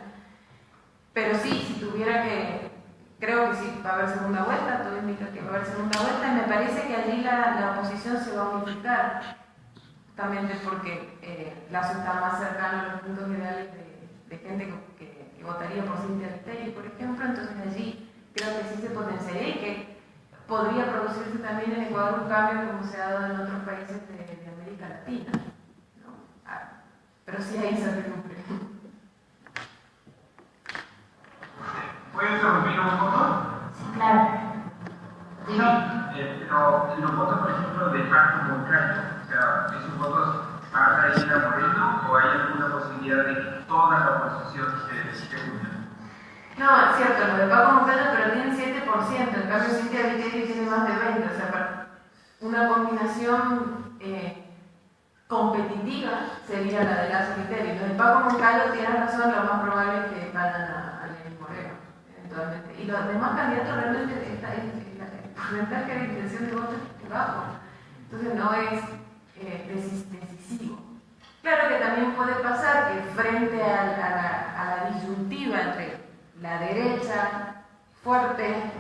Pero sí, si tuviera que, creo que sí, va a haber segunda vuelta, todo indica que va a haber segunda vuelta, y me parece que allí la oposición se va a unificar, justamente porque Lazo está más cercano a los puntos ideales de gente que votaría por Cintia Viteri, por ejemplo. Entonces allí creo que sí se potenciaría y que podría producirse también en Ecuador un cambio como se ha dado en otros países de América Latina, ¿no? Pero sí hay incertidumbre. ¿Puedes interrumpir un poco? Sí, claro. Pero los votos, por ejemplo, de Pacto Moncayo, o sea, ¿esos votos van a ir a Moreno o hay alguna posibilidad de que toda la oposición se una? No, es cierto, lo de Paco Moncayo, pero tiene 7%, en cambio Cintia Viteri tiene más de 20%, o sea, para una combinación competitiva sería la de Lazo Viteri. Lo de Paco Moncayo, tienes razón, lo más probable es que vayan a Lenín Moreno, eventualmente. Y los demás candidatos realmente el porcentaje de intención de voto es bajo, entonces no es decisivo. Claro que también puede pasar que frente a la disyuntiva entre la derecha fuerte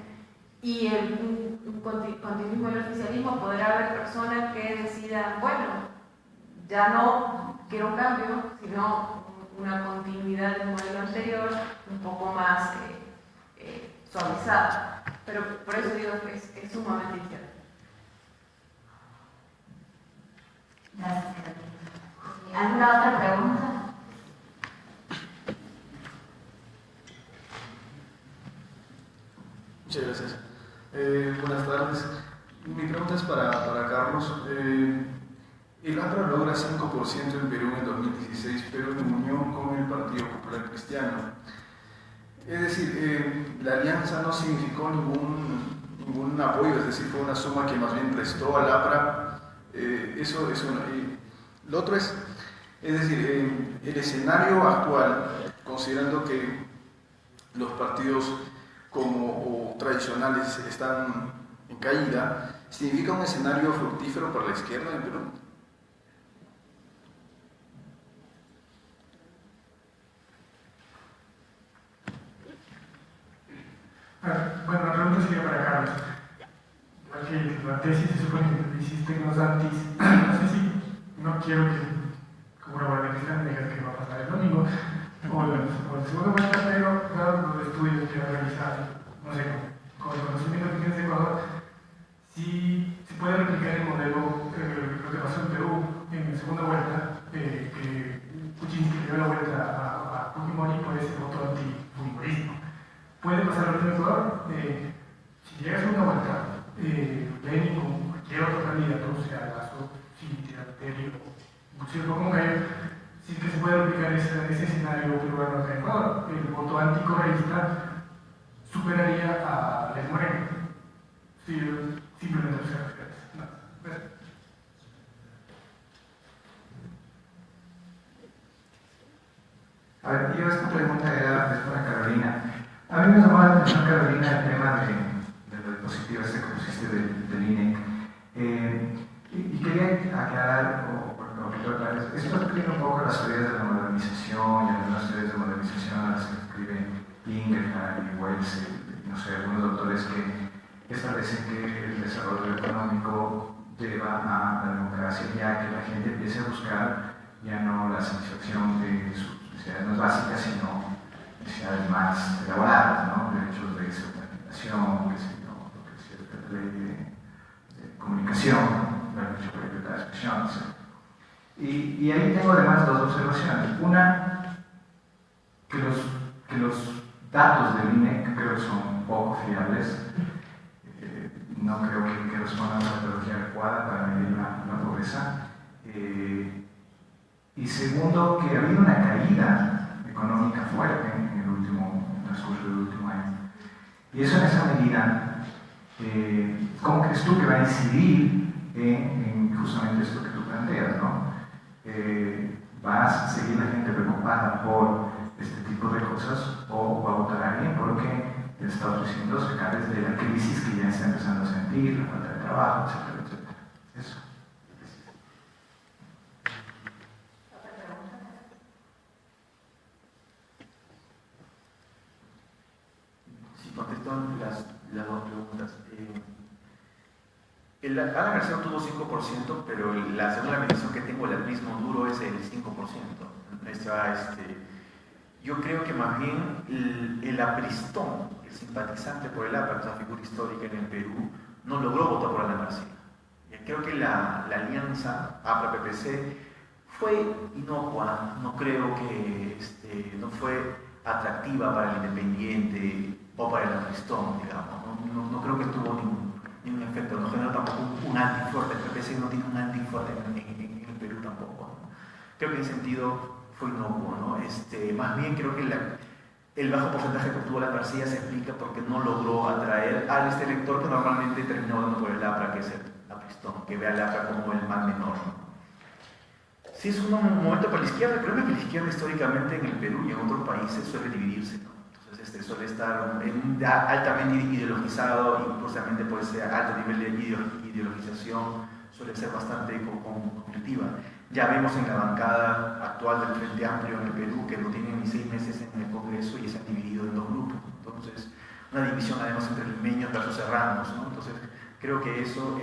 y un continuismo del oficialismo, podrá haber personas que decidan, bueno, ya no quiero un cambio, sino una continuidad del modelo anterior, un poco más suavizada. Pero por eso digo que es sumamente incierto. Gracias. ¿Alguna otra pregunta? Muchas gracias. Buenas tardes. Mi pregunta es para Carlos. El APRA logra 5% en Perú en 2016, pero en unión con el Partido Popular Cristiano. Es decir, la alianza no significó ningún apoyo, es decir, fue una suma que más bien prestó al APRA. Eso es uno. Lo otro es decir, el escenario actual, considerando que los partidos como tradicionales están en caída, ¿significa un escenario fructífero para la izquierda en Perú? Bueno, la pregunta sería para Carlos. Igual que la tesis se supone que hiciste en los antis, no sé si, no quiero que, como una buena cristiana, me digas que va a pasar el domingo, o el segundo vuelta, pero dado los estudios que ha realizado, no sé, con el conocimiento que tienes de Ecuador, si se puede replicar el modelo, lo que pasó en Perú en la segunda vuelta, que Kuczynski le dio la vuelta a Fujimori por ese voto anti-fujimorismo. Puede pasar lo en Ecuador. Si llega a segunda vuelta, Lenin o cualquier otro candidato, sea Lazo, Cintia, Viteri o Gustavo Moncayo, sí que se puede replicar ese escenario peruano acá en Ecuador. El voto anticorreísta superaría a Lenín Moreno. Sí, simplemente observaciones. No, gracias. A ver, yo esta pregunta es para Carolina. A mí me llamó la atención, Carolina, el tema de lo dispositivo este que pusiste del INE. Y quería aclarar, o que tú aclares, esto tiene un poco las teorías de la modernización y algunas teorías Ingraham y Wells, no sé, algunos autores que establecen que el desarrollo económico lleva a la democracia, ya que la gente empiece a buscar ya no la satisfacción de sus necesidades más básicas, sino necesidades más elaboradas, ¿no? Derechos de autodeterminación, qué sé yo, lo que decía la ley de comunicación, el derecho a la libertad de expresión, etc. Y ahí tengo además dos observaciones. Una, que los datos del INEC creo que son poco fiables. No creo que respondan a la metodología adecuada para medir la pobreza. Y segundo, que ha habido una caída económica fuerte en el transcurso del último año. Y eso en esa medida, ¿cómo crees tú que va a incidir en justamente esto que tú planteas, ¿no? ¿Va a seguir la gente preocupada por este tipo de cosas o va a votar a alguien porque está ofreciendo sacarles de la crisis que ya está empezando a sentir, la falta de trabajo, etcétera, etcétera? Eso. Sí, contesto las dos preguntas. Alan García tuvo 5%, pero la segunda medición que tengo, el mismo duro, es el 5%. Yo creo que más bien el apristón, el simpatizante por el APRA, una figura histórica en el Perú, no logró votar por Alan García. Creo que la alianza APRA-PPC fue inocua, no creo que no fue atractiva para el independiente o para el apristón, digamos. No creo que tuvo ningún efecto, no generó tampoco un antifuerte. El PPC no tiene un antifuerte en el Perú tampoco, ¿no? Creo que en ese sentido fue inocuo, ¿no? Más bien creo que el bajo porcentaje que obtuvo la García se explica porque no logró atraer al elector que normalmente terminó dando por el APRA, que es el apristón, que ve al APRA como el mal menor, ¿no? Sí, es un momento para la izquierda. El problema es que la izquierda históricamente en el Perú y en otros países suele dividirse, ¿no? Entonces suele estar altamente ideologizado y justamente por ese alto nivel de ideologización suele ser bastante conflictiva. Ya vemos en la bancada actual del Frente Amplio en el Perú que no tienen ni 6 meses en el Congreso y se han dividido en 2 grupos. Entonces, una división además entre limeños versus serranos, ¿no? Entonces, creo que eso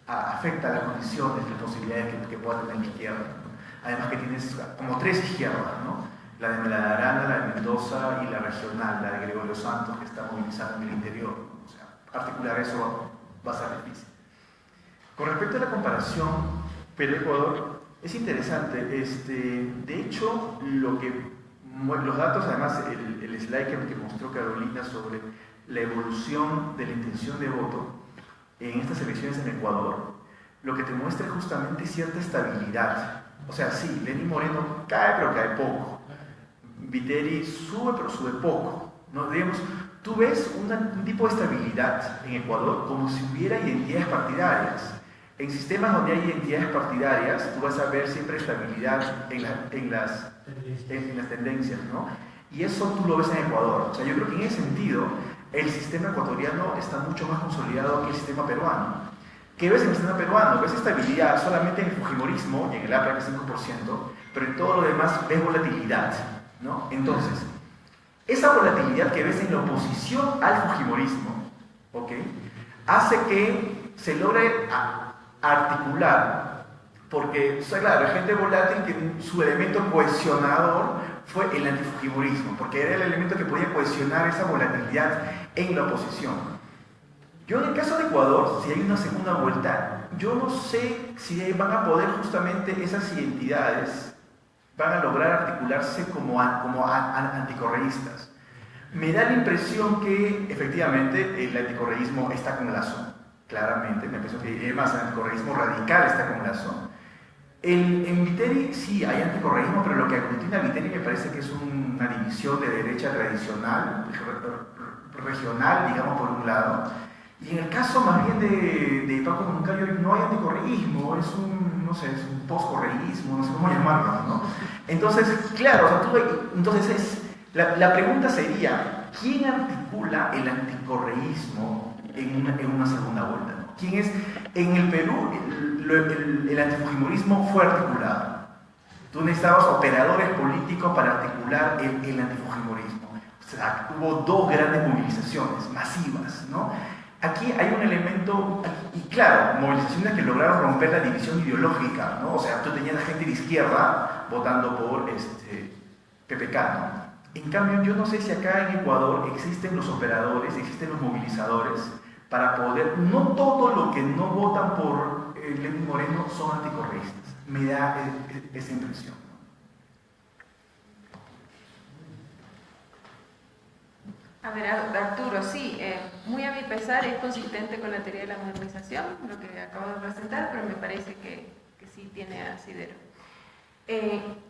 afecta las condiciones, las posibilidades que pueda tener la izquierda, ¿no? Además que tienes como 3 izquierdas, ¿no? La de Arana, la de Mendoza y la regional, la de Gregorio Santos, que está movilizando en el interior, ¿no? O sea, articular eso va a ser difícil. Con respecto a la comparación Perú-Ecuador, es interesante. De hecho, los datos, además, el slide que mostró Carolina sobre la evolución de la intención de voto en estas elecciones en Ecuador, lo que te muestra es justamente cierta estabilidad. O sea, sí, Lenín Moreno cae, pero cae poco. Viteri sube, pero sube poco, ¿no? Digamos, tú ves un tipo de estabilidad en Ecuador como si hubiera identidades partidarias. En sistemas donde hay identidades partidarias, tú vas a ver siempre estabilidad en las tendencias, ¿no? Y eso tú lo ves en Ecuador. O sea, yo creo que en ese sentido, el sistema ecuatoriano está mucho más consolidado que el sistema peruano. ¿Qué ves en el sistema peruano? Ves estabilidad solamente en el fujimorismo y en el APRA, que es 5%, pero en todo lo demás ves volatilidad, ¿no? Entonces, esa volatilidad que ves en la oposición al fujimorismo, ¿ok?, hace que se logre articular, porque, o sea, claro, la gente volátil, que su elemento cohesionador fue el antifujimorismo, porque era el elemento que podía cohesionar esa volatilidad en la oposición. Yo, en el caso de Ecuador, si hay una segunda vuelta, yo no sé si van a poder justamente esas identidades, van a lograr articularse como anticorreístas. Me da la impresión que, efectivamente, el anticorreísmo está con Lazo. Claramente, me pienso que además el anticorreísmo radical está con Lazo. En Viteri sí hay anticorreísmo, pero lo que aglutina a Viteri me parece que es una división de derecha tradicional, regional, digamos, por un lado. Y en el caso más bien de Paco Moncayo no hay anticorreísmo, es un postcorreísmo, no sé cómo llamarlo, ¿no? Entonces, claro, o sea, la pregunta sería, ¿quién articula el anticorreísmo en una segunda vuelta, ¿no? ¿Quién es? En el Perú el antifujimorismo fue articulado. Tú necesitabas operadores políticos para articular el antifujimorismo. hubo dos grandes movilizaciones masivas, ¿no? Aquí hay un elemento, y claro, movilizaciones que lograron romper la división ideológica, ¿no? O sea, tú tenías gente de izquierda votando por PPK, ¿no? En cambio, yo no sé si acá en Ecuador existen los operadores, existen los movilizadores, para poder, no todo lo que no votan por Lenín Moreno son anticorreístas. Me da esa impresión. A ver, Arturo, sí, muy a mi pesar es consistente con la teoría de la modernización, lo que acabo de presentar, pero me parece que sí tiene asidero.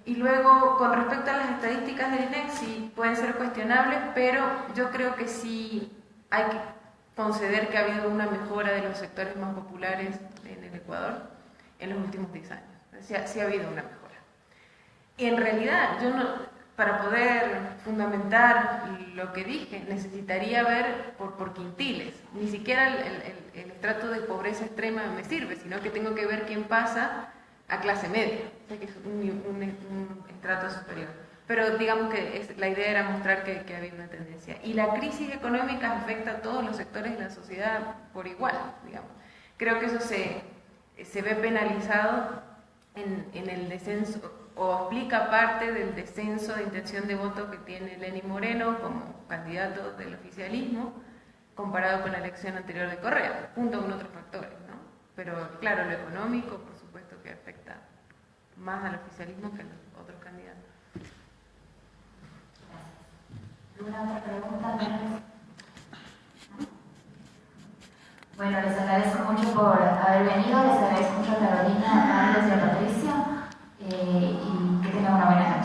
Y luego, con respecto a las estadísticas del INEC, sí pueden ser cuestionables, pero yo creo que sí hay que conceder que ha habido una mejora de los sectores más populares en el Ecuador en los últimos 10 años. Sí ha habido una mejora. Y en realidad, yo no... Para poder fundamentar lo que dije, necesitaría ver por quintiles. Ni siquiera el estrato de pobreza extrema me sirve, sino que tengo que ver quién pasa a clase media, o sea, que es un estrato superior. Pero digamos que la idea era mostrar que había una tendencia. Y la crisis económica afecta a todos los sectores de la sociedad por igual, digamos. Creo que eso se ve penalizado en el descenso, o explica parte del descenso de intención de voto que tiene Lenín Moreno como candidato del oficialismo comparado con la elección anterior de Correa, junto con otros factores, ¿no? Pero claro, lo económico, por supuesto que afecta más al oficialismo que a los otros candidatos. ¿Alguna otra pregunta? Bueno, les agradezco mucho por haber venido, les agradezco mucho a Carolina, a Carlos y a Patricia, y que tengan una buena noche.